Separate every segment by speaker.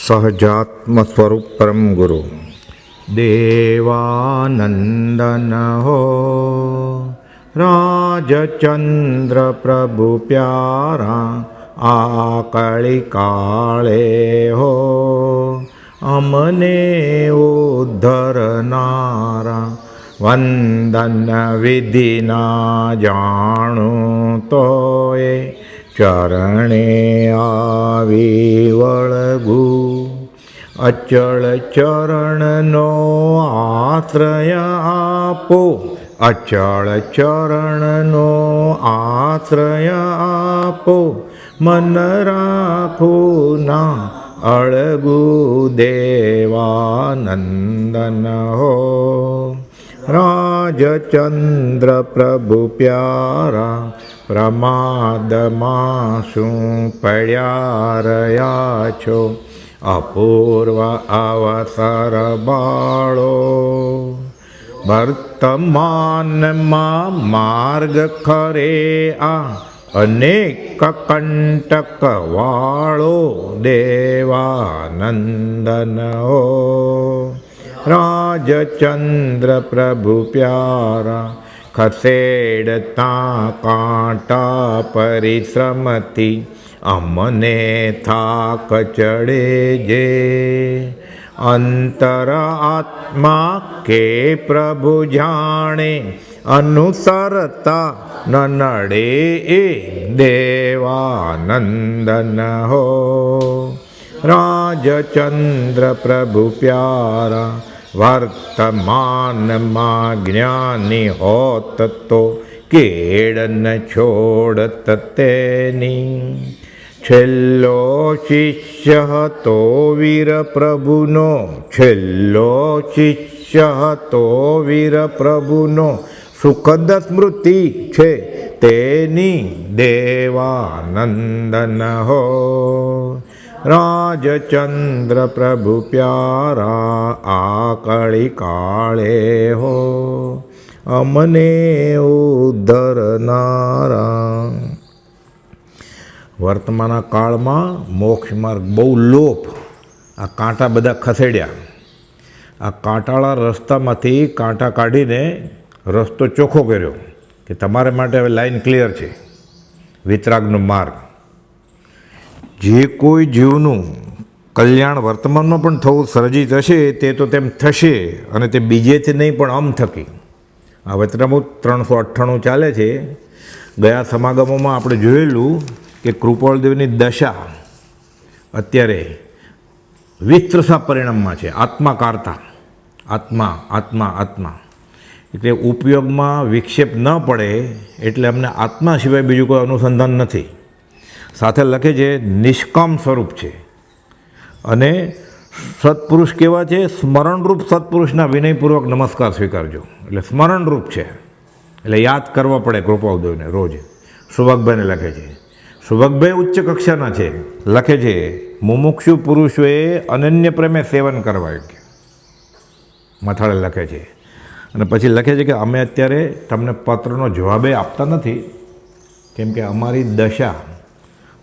Speaker 1: સહજાત્મ સ્વરૂપ પરમ ગુરુ દેવાનંદન હો રાજચંદ્ર પ્રભુ પ્યારા આકળી કાળે હો અમને ઉદ્ધરનારા વંદન વિધિ ના જાણું તોય ચરણે આવી વળગુ અચળ ચરણનો આશ્રય આપો અચળ ચરણનો આશ્રય આપો મન રાખું ના અળગુ દેવાનંદન હો રાજચંદ્ર પ્રભુ પ્યારા પ્રમાદમાં શું પડ્યા રહ્યા છો અપૂર્વ અવસર બાળો વર્તમાનમાં માર્ગ ખરે આ અનેક કંટક વાળો દેવાનંદન હો રાજચંદ્ર પ્રભુ પ્યારા ખસેડતા કાંટા પરિશ્રમથી અમને થાક ચડે જે અંતર આત્મા કે પ્રભુ જાણે અનુસરતા ન નડે એ દેવાનંદન હો રાજચંદ્ર પ્રભુ પ્યારા વર્તમાનમાં જ્ઞાની હોત તો કેડ ન છોડત તેની છેલ્લો શિષ્ય હતો વીર પ્રભુનો છેલ્લો શિષ્ય હતો વીર પ્રભુનો સુખદ સ્મૃતિ છે તેની દેવાનંદન હો રાજચંદ્ર પ્રભુ પ્યારા આકળી કાળે હો અમને ઉદ્ધરનારા. વર્તમાન કાળમાં મોક્ષ માર્ગ બહુ લોપ. આ કાંટા બધા ખસેડ્યા. આ કાંટાળા રસ્તામાંથી કાંટા કાઢીને રસ્તો ચોખ્ખો કર્યો કે તમારા માટે હવે લાઈન ક્લિયર છે. વિતરાગનો માર્ગ. જે કોઈ જીવનું કલ્યાણ વર્તમાનમાં પણ થવું સર્જિત હશે તે તો તેમ થશે અને તે બીજેથી નહીં પણ અમ થકી. આ વચનામૃત 398 ચાલે છે. ગયા સમાગમોમાં આપણે જોયેલું કે કૃપાળદેવની દશા અત્યારે વિસ્તૃષા પરિણામમાં છે. આત્મા કારતા આત્મા આત્મા આત્મા એટલે ઉપયોગમાં વિક્ષેપ ન પડે એટલે અમને આત્મા સિવાય બીજું કોઈ અનુસંધાન નથી. સાથે લખે છે નિષ્કામ સ્વરૂપ છે અને સત્પુરુષ કેવા છે? સ્મરણરૂપ સત્પુરુષના વિનયપૂર્વક નમસ્કાર સ્વીકારજો. એટલે સ્મરણરૂપ છે એટલે યાદ કરવા પડે કૃપાળદેવને રોજ. સુભગભાઈને લખે છે. સુભગભાઈ ઉચ્ચ કક્ષાના છે. લખે છે મુમુક્ષુ પુરુષોએ અનન્ય પ્રેમે સેવન કરવા યોગ્ય. મથાળે લખે છે. અને પછી લખે છે કે અમે અત્યારે તમને પત્રનો જવાબે આપતા નથી કેમ કે અમારી દશા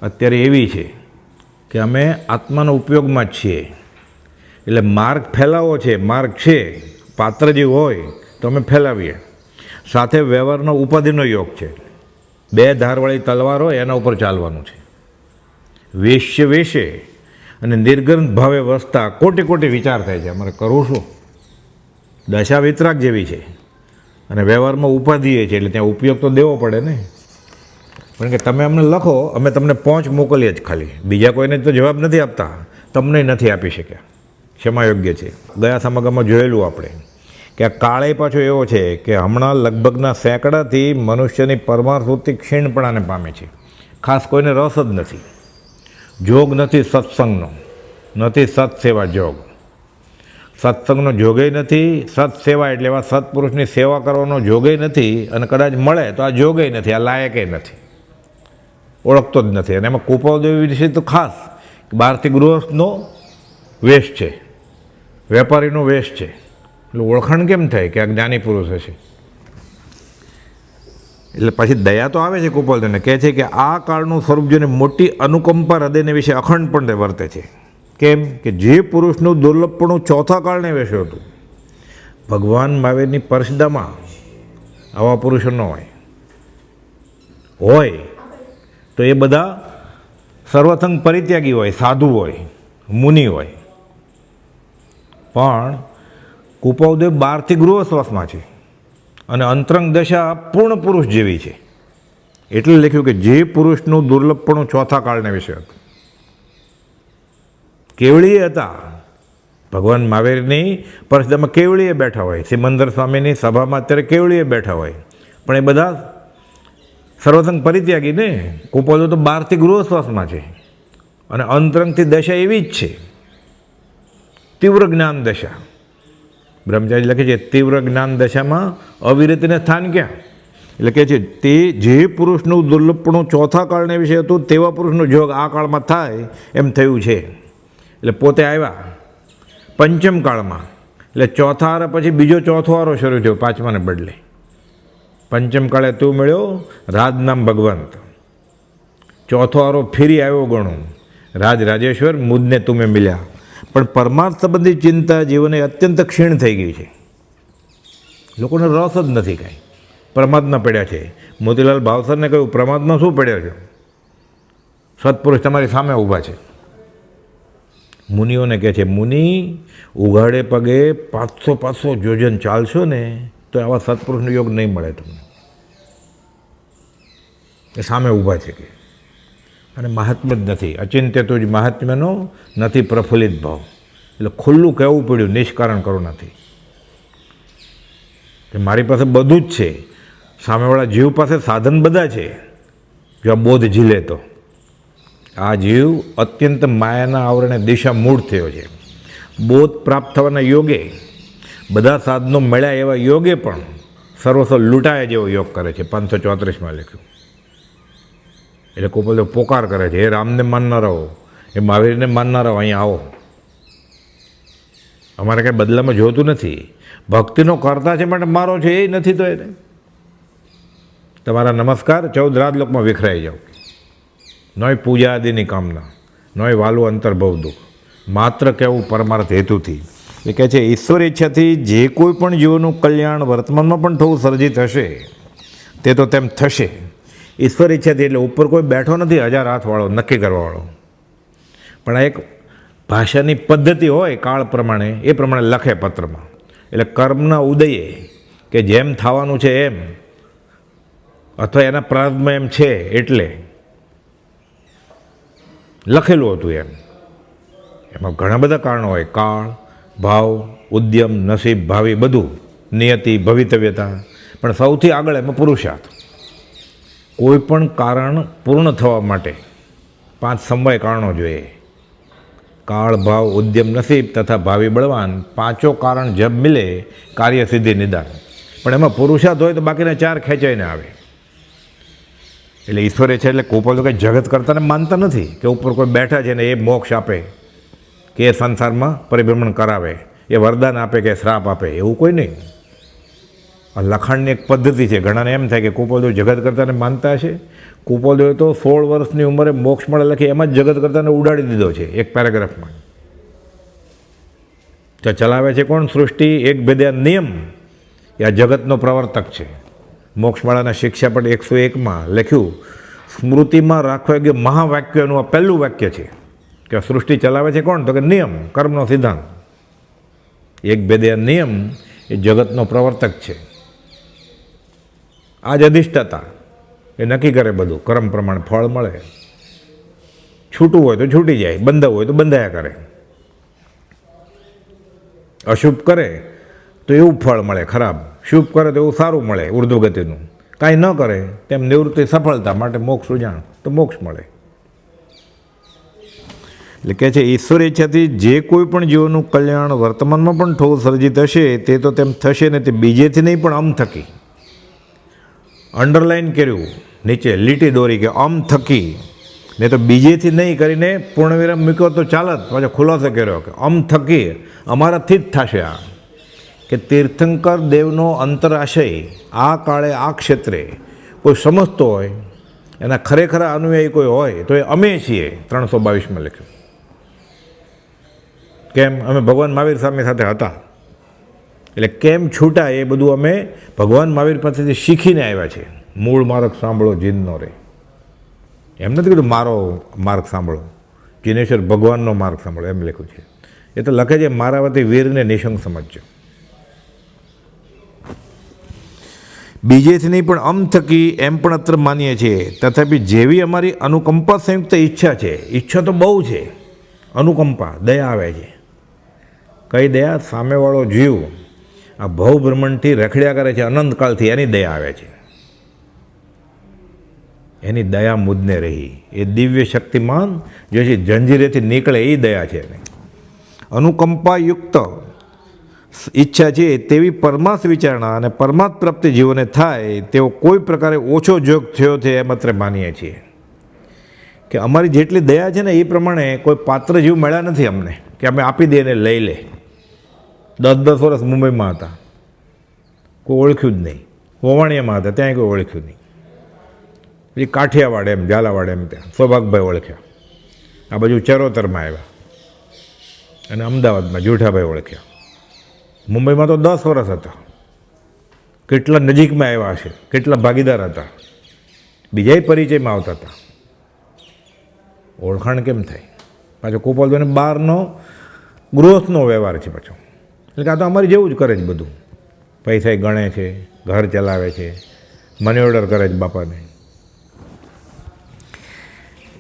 Speaker 1: અત્યારે એવી છે કે અમે આત્માનો ઉપયોગમાં જ છીએ. એટલે માર્ગ ફેલાવો છે. માર્ગ છે પાત્ર જે હોય તો અમે ફેલાવીએ. સાથે વ્યવહારનો ઉપાધિનો યોગ છે. બે ધારવાળી તલવાર હોય એના ઉપર ચાલવાનું છે. વેશ્ય વેશે અને નિર્ગ્રંથ ભાવે વસતા કોટી કોટી વિચાર થાય છે અમારે કરવું શું. દશા વિતરાગ જેવી છે અને વ્યવહારમાં ઉપાધિ છે એટલે ત્યાં ઉપયોગ તો દેવો પડે ને. કારણ કે તમે અમને લખો અમે તમને પહોંચ મોકલીએ જ ખાલી. બીજા કોઈને તો જવાબ નથી આપતા. તમને નથી આપી શક્યા. ક્ષમાયોગ્ય છે. ગયા સમાગમમાં જોયેલું આપણે કે આ કાળે પાછો એવો છે કે હમણાં લગભગના સેંકડાથી મનુષ્યની પરમાર્થવૃત્તિ ક્ષીણપણાને પામે છે. ખાસ કોઈને રસ જ નથી. જોગ નથી સત્સંગનો. નથી સત્સેવા જોગ. સત્સંગનો જોગે નથી. સત્સેવા એટલે એવા સત્પુરુષની સેવા કરવાનો જોગે નથી. અને કદાચ મળે તો આ જોગે નથી. આ લાયકે નથી. ઓળખતો જ નથી. અને એમાં કૃપાળદેવ વિશે તો ખાસ બહારથી ગૃહસ્થનો વેશ છે. વેપારીનો વેશ છે. એટલે ઓળખાણ કેમ થાય કે આ જ્ઞાની પુરુષ હશે. એટલે પછી દયા તો આવે છે કૃપાળદેવને. કહે છે કે આ કાળનું સ્વરૂપ જોઈને મોટી અનુકંપા હૃદયને વિશે અખંડપણે વર્તે છે. કેમ કે જે પુરુષનું દુર્લભપણું ચોથા કાળને વેસ્યું હતું, ભગવાન મહાવીરની પરિષદામાં આવા પુરુષો ન હોય તો એ બધા સર્વસંગ પરિત્યાગી હોય, સાધુ હોય, મુનિ હોય. પણ કુપાવદેવ 12થી ગૃહસ્વાસમાં છે અને અંતરંગ દશા પૂર્ણ પુરુષ જેવી છે. એટલે લખ્યું કે જે પુરુષનું દુર્લભપણું ચોથા કાળને વિશે હતું. કેવળીએ હતા, ભગવાન મહાવીરની પરિષદામાં કેવળીએ બેઠા હોય, સિમંદર સ્વામીની સભામાં અત્યારે કેવળીએ બેઠા હોય, પણ એ બધા સર્વસંગ પરિત્યાગી ને. કુપાવદેવ તો 12થી ગૃહસ્વાસમાં છે અને અંતરંગથી દશા એવી જ છે, તીવ્ર જ્ઞાન દશા. બ્રહ્મચારી લખે છે તીવ્ર જ્ઞાન દશામાં અવિરતિને સ્થાન ક્યાં? એટલે કહે છે તે જે પુરુષનું દુર્લભપણું ચોથા કાળને વિશે હતું તેવા પુરુષનું જોગ આ કાળમાં થાય એમ થયું છે. એટલે પોતે આવ્યા પંચમ કાળમાં, એટલે ચોથા આરા પછી બીજો ચોથો આરો શરૂ થયો પાંચમાને બદલે. પંચમ કાળે તું મળ્યો રાજનામ ભગવંત, ચોથો આરો ફેરી આવ્યો ગણું રાજ રાજેશ્વર મુદને તુમે મિલ્યા. પણ પરમાર્થ સંબંધી ચિંતા જીવને અત્યંત ક્ષીણ થઈ ગઈ છે. લોકોને રસ જ નથી કાંઈ, પ્રમાદમાં પડ્યા છે. મોતીલાલ ભાવસરને કહ્યું પ્રમાદમાં શું પડ્યા છે? સત્પુરુષ તમારી સામે ઊભા છે. મુનિઓને કહે છે મુનિ ઉઘાડે પગે 500 યોજન ચાલશો ને તો આવા સત્પુરુષનો યોગ નહીં મળે તમને. એ સામે ઊભા છે કે અને મહાત્મ્ય જ નથી, અચિંત્ય તો જ મહાત્મ્યનો નથી પ્રફુલ્લિત ભાવ. એટલે ખુલ્લું કહેવું પડ્યું, નિષ્કારણ કરો નથી કે મારી પાસે બધું જ છે, સામેવાળા જીવ પાસે સાધન બધા છે. જો આ બોધ ઝીલે તો આ જીવ અત્યંત માયાના આવરણે દિશા મૂળ થયો છે. બોધ પ્રાપ્ત થવાના યોગે બધા સાધનો મળ્યા એવા યોગે પણ સર્વસ્વ લૂંટાયા જેવો યોગ કરે છે. 534માં લખ્યું. એટલે કુપાવદેવ પોકાર કરે છે, એ રામને માનનારાઓ, એ મહાવીરને માનનારાઓ અહીંયા આવો, અમારે કાંઈ બદલામાં જોતું નથી. ભક્તિનો કરતા છે માટે મારો છે એ નથી તો એને તમારા નમસ્કાર 14 રાજલોકમાં વિખરાઈ જાઓ. નોય પૂજા આદિની કામના, નોય વાલું અંતર્ભવ દુઃખ, માત્ર કહેવું પરમાર્થ હેતુથી. એ કહે છે ઈશ્વર ઈચ્છાથી જે કોઈ પણ જીવોનું કલ્યાણ વર્તમાનમાં પણ થવું સર્જિત હશે તે તો તેમ થશે. ઈશ્વર ઈચ્છાથી એટલે ઉપર કોઈ બેઠો નથી 1000 હાથવાળો નક્કી કરવાવાળો, પણ આ એક ભાષાની પદ્ધતિ હોય કાળ પ્રમાણે, એ પ્રમાણે લખે પત્રમાં. એટલે કર્મના ઉદયે કે જેમ થવાનું છે એમ અથવા એના પ્રારંભમાં એમ છે એટલે લખેલું હતું એમ. એમાં ઘણા બધા કારણો હોય, કાળ, ભાવ, ઉદ્યમ, નસીબ, ભાવિ, બધું, નિયતિ, ભવિતવ્યતા, પણ સૌથી આગળ એમાં પુરુષાર્થ. કોઈ પણ કારણ પૂર્ણ થવા માટે 5 સમવાય કારણો જોઈએ. કાળ, ભાવ, ઉદ્યમ, નસીબ તથા ભાવિ બળવાન, 5 કારણ જબ મિલે કાર્ય સિદ્ધિ નિદાન. પણ એમાં પુરુષાર્થ હોય તો બાકીના 4 ખેંચાઈને આવે. એટલે ઈશ્વરે છે એટલે કુપાવદેવ કંઈ જગત કરતાને માનતા નથી કે ઉપર કોઈ બેઠા છે ને એ મોક્ષ આપે કે એ સંસારમાં પરિભ્રમણ કરાવે, એ વરદાન આપે કે શ્રાપ આપે, એવું કોઈ નહીં. આ લખાણની એક પદ્ધતિ છે. ઘણાને એમ થાય કે કુપાવદેવ જગત કરતાને માનતા હશે. કુપાવદેવે તો 16 વર્ષની ઉંમરે મોક્ષ મળે લખી એમાં જ જગત કરતાને ઉડાડી દીધો છે એક પેરેગ્રાફમાં. તો ચલાવે છે કોણ સૃષ્ટિ? એક ભેદ્યા નિયમ. એ આ જગતનો પ્રવર્તક છે. મોક્ષમાળાના શિક્ષાપટ 101માં લખ્યું, સ્મૃતિમાં રાખવા યોગ્ય મહાવાક્યનું આ પહેલું વાક્ય છે કે સૃષ્ટિ ચલાવે છે કોણ? તો કે નિયમ, કર્મનો સિદ્ધાંત. એક ભેદ્યા નિયમ એ જગતનો પ્રવર્તક છે. આ જ અધિષ્ઠાતા એ નક્કી કરે બધું, કર્મ પ્રમાણે ફળ મળે. છૂટું હોય તો છૂટી જાય, બંધાવું હોય તો બંધાયા કરે. અશુભ કરે તો એવું ફળ મળે ખરાબ, શુભ કરે તો એવું સારું મળે ઉર્ધ્વગતિનું. કાંઈ ન કરે તેમ નિવૃત્તિ સફળતા માટે મોક્ષ ઉજાણ તો મોક્ષ મળે. એટલે કહે છે ઈશ્વર ઈચ્છાથી જે કોઈ પણ જીવોનું કલ્યાણ વર્તમાનમાં પણ થવું સર્જિત હશે તે તો તેમ થશે ને તે બીજેથી નહીં પણ અમ થકી. અંડરલાઈન કર્યું, નીચે લીટી દોરી કે અમ થકી, ને તો બીજેથી નહીં કરીને પૂર્ણવિરામ મૂક્યો તો ચાલત. પાછો ખુલાસો કર્યો કે અમ થકી અમારાથી જ થશે. આ કે તીર્થંકર દેવનો અંતરાશય આ કાળે આ ક્ષેત્રે કોઈ સમજતો હોય, એના ખરેખર અનુયાયી કોઈ હોય તો એ અમે છીએ. 322માં લખ્યું. કેમ? અમે ભગવાન મહાવીર સ્વામી સાથે હતા, એટલે કેમ છૂટા એ બધું અમે ભગવાન મહાવીર પાસેથી શીખીને આવ્યા છે. મૂળ માર્ગ સાંભળો જીનનો રે, એમ નથી કીધું મારો માર્ગ સાંભળો, જીનેશ્વર ભગવાનનો માર્ગ સાંભળો એમ લખ્યું છે. એ તો લખે છે મારા વતી વીરને નિશંક સમજજો. બીજેથી નહીં પણ અમ થકી એમ પણ અત્ર માનીએ છીએ. તથાપી જેવી અમારી અનુકંપા સંયુક્ત ઈચ્છા છે, ઈચ્છા તો બહુ છે, અનુકંપા દયા આવે છે. કઈ દયા? સામેવાળો જીવ આ ભવ બ્રહ્માંડથી રખડ્યા કરે છે અનંતકાળથી, એની દયા આવે છે. એની દયા મુદને રહી, એ દિવ્ય શક્તિમાન જે છે જંજીરેથી નીકળે એ દયા છે. અનુકંપાયુક્ત ઈચ્છા છે તેવી પરમાર્થ વિચારણા અને પરમાર્થ પ્રાપ્તિ જીવોને થાય તેવો કોઈ પ્રકારે ઓછો જોગ થયો છે એમ અત્રે માનીએ છીએ. કે અમારી જેટલી દયા છે ને એ પ્રમાણે કોઈ પાત્ર જીવ મળ્યા નથી અમને કે અમે આપી દઈએ ને લઈ લે. 10 વર્ષ મુંબઈમાં હતા, કોઈ ઓળખ્યું જ નહીં. વવાણિયામાં હતા, ત્યાં કોઈ ઓળખ્યું નહીં. પછી કાઠિયાવાડ એમ ઝાલાવાડ એમ ત્યાં સૌભાગભાઈ ઓળખ્યા. આ બાજુ ચરોતરમાં આવ્યા અને અમદાવાદમાં જુઠાભાઈ ઓળખ્યા. મુંબઈમાં તો 10 વર્ષ હતા. કેટલા નજીકમાં આવ્યા હશે, કેટલા ભાગીદાર હતા, બીજાય પરિચયમાં આવતા હતા. ઓળખાણ કેમ થાય? પાછો કોપાલભાઈને બહારનો ગૃહસ્થનો વ્યવહાર છે પાછો. એટલે કે આ તો અમારી જેવું જ કરે છે બધું. પૈસા ગણે છે, ઘર ચલાવે છે, મની ઓર્ડર કરે છે બાપાને.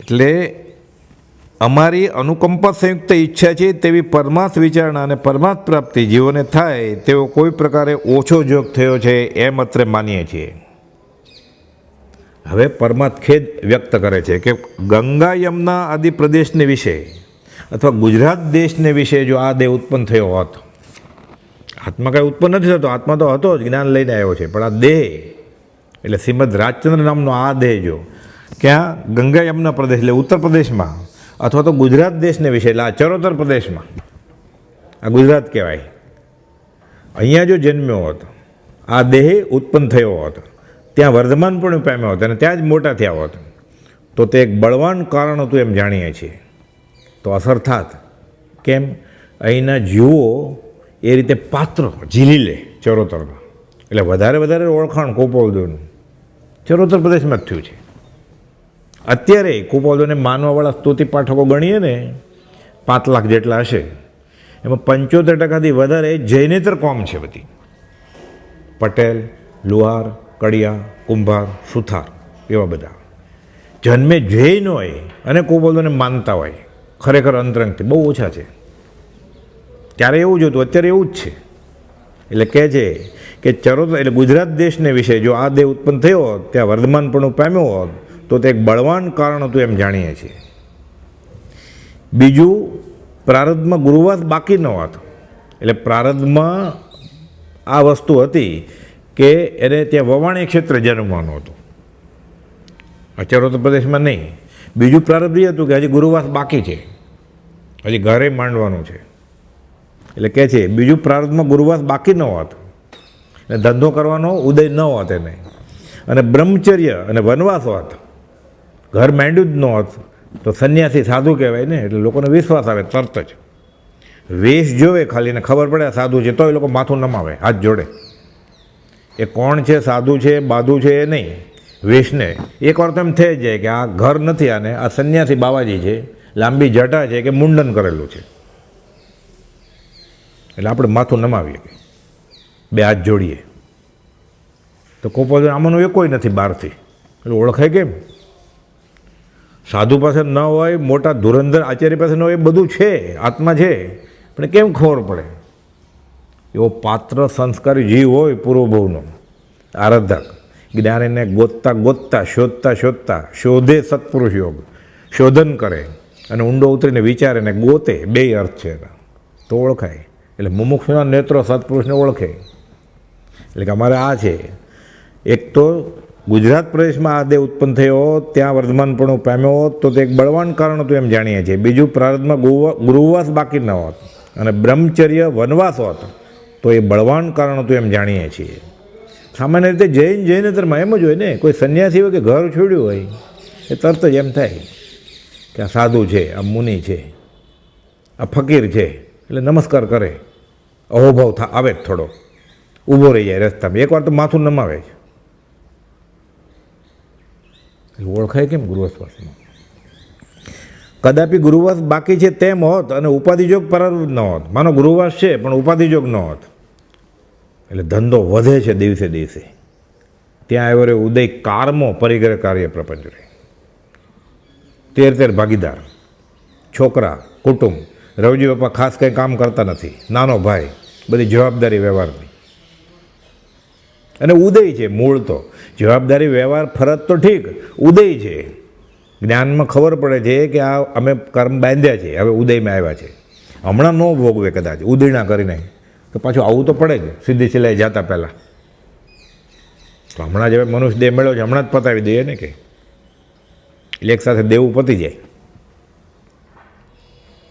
Speaker 1: એટલે અમારી અનુકંપા સંયુક્ત ઈચ્છા છે તેવી પરમાર્થ વિચારણા અને પરમાર્થ પ્રાપ્તિ જીવોને થાય તેવો કોઈ પ્રકારે ઓછો જોગ થયો છે એમ અત્રે માનીએ છીએ. હવે પરમાર્થ ખેદ વ્યક્ત કરે છે કે ગંગા યમુના આદિ પ્રદેશને વિશે અથવા ગુજરાત દેશને વિશે જો આ દેહ ઉત્પન્ન થયો હોત, આત્મા કાંઈ ઉત્પન્ન નથી થતો, આત્મા તો હતો જ, જ્ઞાન લઈને આવ્યો છે, પણ આ દેહ એટલે શ્રીમદ રાજચંદ્ર નામનો આ દેહ જો ક્યાં ગંગા યમુના પ્રદેશ એટલે ઉત્તર પ્રદેશમાં અથવા તો ગુજરાત દેશને વિશે એટલે આ ચરોતર પ્રદેશમાં, આ ગુજરાત કહેવાય, અહીંયા જો જન્મ્યો હોત, આ દેહ ઉત્પન્ન થયો હોત, ત્યાં વર્ધમાન પણ પામ્યો હતો અને ત્યાં જ મોટા થયા હોત, તો તે એક બળવાન કારણ હતું એમ જાણીએ છીએ. તો અસર થાત. કેમ? અહીંના જીવો એ રીતે પાત્ર ઝીલી લે ચરોતરમાં, એટલે વધારે ઓળખાણ કોપોલદોનું ચરોતર પ્રદેશમાં જ થયું છે. અત્યારે કોપોલદોને માનવાવાળા સ્તુતિ પાઠકો ગણીએ ને 5 લાખ જેટલા હશે, એમાં 75% વધારે જૈનેતર કોમ છે બધી. પટેલ, લુહાર, કડિયા, કુંભાર, સુથાર એવા બધા જન્મે જૈન હોય અને કોપોલદોને માનતા હોય ખરેખર અંતરંગથી બહુ ઓછા છે. ત્યારે એવું જ હતું, અત્યારે એવું જ છે. એટલે કહે છે કે ચરોતર એટલે ગુજરાત દેશને વિશે જો આ દેહ ઉત્પન્ન થયો હોત, ત્યાં વર્ધમાનપણું પામ્યો હોત, તો તે એક બળવાન કારણ હતું એમ જાણીએ છીએ. બીજું, પ્રારબ્ધમાં ગુરુવાસ બાકી ન હોત, એટલે પ્રારબ્ધમાં આ વસ્તુ હતી કે એને ત્યાં વવાણી ક્ષેત્ર જન્મવાનું હતું, આ ચરોતર પ્રદેશમાં નહીં. બીજું પ્રારબ્ધ એ હતું કે હજી ગુરુવાસ બાકી છે, હજી ઘરે માંડવાનું છે. એટલે કહે છે બીજું પ્રારબ્ધમાં ગુરુવાસ બાકી ન હોત, ને ધંધો કરવાનો ઉદય ન હોત એને, અને બ્રહ્મચર્ય અને વનવાસ હોત, ઘર માંડ્યું જ ન હોત, તો સંન્યાસી સાધુ કહેવાય ને. એટલે લોકોને વિશ્વાસ આવે તરત જ. વેશ જોવે ખાલી ને ખબર પડે સાધુ છે, તો એ લોકો માથું નમાવે, હાથ જોડે. એ કોણ છે, સાધુ છે, બાધુ છે એ નહીં, વેશને એકવાર તો એમ થઈ જાય કે આ ઘર નથી, આને આ સંન્યાસી બાવાજી છે, લાંબી જટા છે કે મુંડન કરેલું છે. એટલે આપણે માથું નમાવીએ, બે હાથ જોડીએ. તો કોપોલ આમાંનું એ કોઈ નથી બહારથી, એટલે ઓળખાય કેમ? સાધુ પાસે ન હોય, મોટા ધુરંધર આચાર્ય પાસે ન હોય, બધું છે, આત્મા છે, પણ કેમ ખબર પડે? એવો પાત્ર સંસ્કારી જીવ હોય પૂર્વભવનો આરાધક, જ્ઞાનને ગોતતા શોધતા શોધે સત્પુરુષ યોગ, શોધન કરે અને ઊંડો ઉતરીને વિચારે ને ગોતે, બે અર્થ છે એના, તો ઓળખાય. એટલે મુમુક્ષુના નેત્રો સત્પુરુષને ઓળખે. એટલે કે અમારે આ છે, એક તો ગુજરાત પ્રદેશમાં આ દેહ ઉત્પન્ન થયો, ત્યાં વર્ધમાનપણું પામ્યો હોત, તો તે એક બળવાન કારણ હતું એમ જાણીએ છીએ. બીજું, પ્રારબ્ધમાં ગુરુવાસ બાકી ન હોત અને બ્રહ્મચર્ય વનવાસ હોત, તો એ બળવાન કારણ હતું એમ જાણીએ છીએ. સામાન્ય રીતે જૈનેતરમાં એમ જ હોય ને, કોઈ સંન્યાસી હોય કે ઘર છોડ્યું હોય, એ તરત જ એમ થાય કે આ સાધુ છે, આ મુનિ છે, આ ફકીર છે, એટલે નમસ્કાર કરે, અહોભાવ આવે જ થોડો, ઊભો રહી જાય રસ્તામાં, એકવાર તો માથું નમાવે છે. એટલે ઓળખાય કેમ ગુરુવાસમાં? કદાપી ગુરુવાસ બાકી છે તેમ હોત અને ઉપાધિજોગ પ્રારબ્ધ ન હોત. માનો ગુરુવાસ છે પણ ઉપાધિજોગ ન હોત, એટલે ધંધો વધે છે દિવસે દિવસે. ત્યાં આવ્યો રે ઉદય કારમો પરિગ્રહ કાર્ય પ્રપંચ રે, 13 ભાગીદાર, છોકરા, કુટુંબ. રવજી બાપા ખાસ કંઈ કામ કરતા નથી, નાનો ભાઈ, બધી જવાબદારી વ્યવહારની. અને ઉદય છે મૂળ તો, જવાબદારી વ્યવહાર ફરજ તો ઠીક, ઉદય છે. જ્ઞાનમાં ખબર પડે છે કે આ અમે કર્મ બાંધ્યા છે, હવે ઉદયમાં આવ્યા છે. હમણાં ન ભોગવે કદાચ, ઉદયના કરીને તો પાછું આવવું તો પડે જ સીધી સિલાઈ જતા પહેલાં. તો હમણાં જ હવે મનુષ્ય દેહ મળ્યો છે, હમણાં જ પતાવી દઈએ ને, કે એટલે એક સાથે દેવું પતી જાય.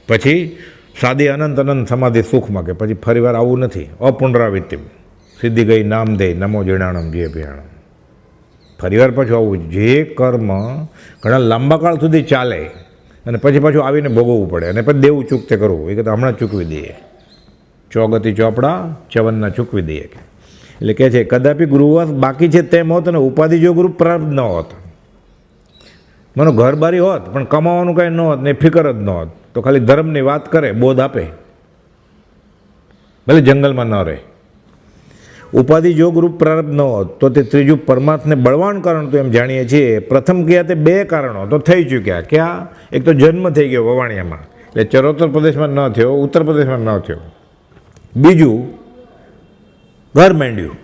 Speaker 1: પછી સાદી અનંત અનંત સમાધિ સુખમાં, કે પછી ફરીવાર આવું નથી. અપુનરાવૃત્તિ સિદ્ધિ ગઈ નામ દે નમો જીણાણમ જે ભિયાણમ. ફરીવાર પાછું આવું, જે કર્મ ઘણા લાંબા કાળ સુધી ચાલે અને પછી પાછું આવીને ભોગવવું પડે, અને પછી દેવું ચૂકતે કરવું, એ કે હમણાં જ ચૂકવી દઈએ, ચોગતિ ચોપડા ચવનના ચૂકવી દઈએ. એટલે કહે છે કદાપી ગુરુવાસ બાકી છે તેમ હોત અને ઉપાધિ જો ગુરુ પ્રાપ્ત ન હોત. મને ઘર બારી હોત પણ કમાવાનું કાંઈ ન હોત ને ફિકર જ ન હોત, તો ખાલી ધર્મની વાત કરે, બોધ આપે, ભલે જંગલમાં ન રહે. ઉપાધિ જો ગ્રુપ પ્રારબ્ધ ન હોત તો તે ત્રીજું પરમાર્થને બળવાન કારણ તો એમ જાણીએ છીએ. પ્રથમ કહ્યા તે 2 કારણો તો થઈ ચૂક્યા. ક્યાં? એક તો જન્મ થઈ ગયો વવાણિયામાં, એટલે ચરોતર પ્રદેશમાં ન થયો, ઉત્તર પ્રદેશમાં ન થયો. બીજું ઘર માંડ્યું.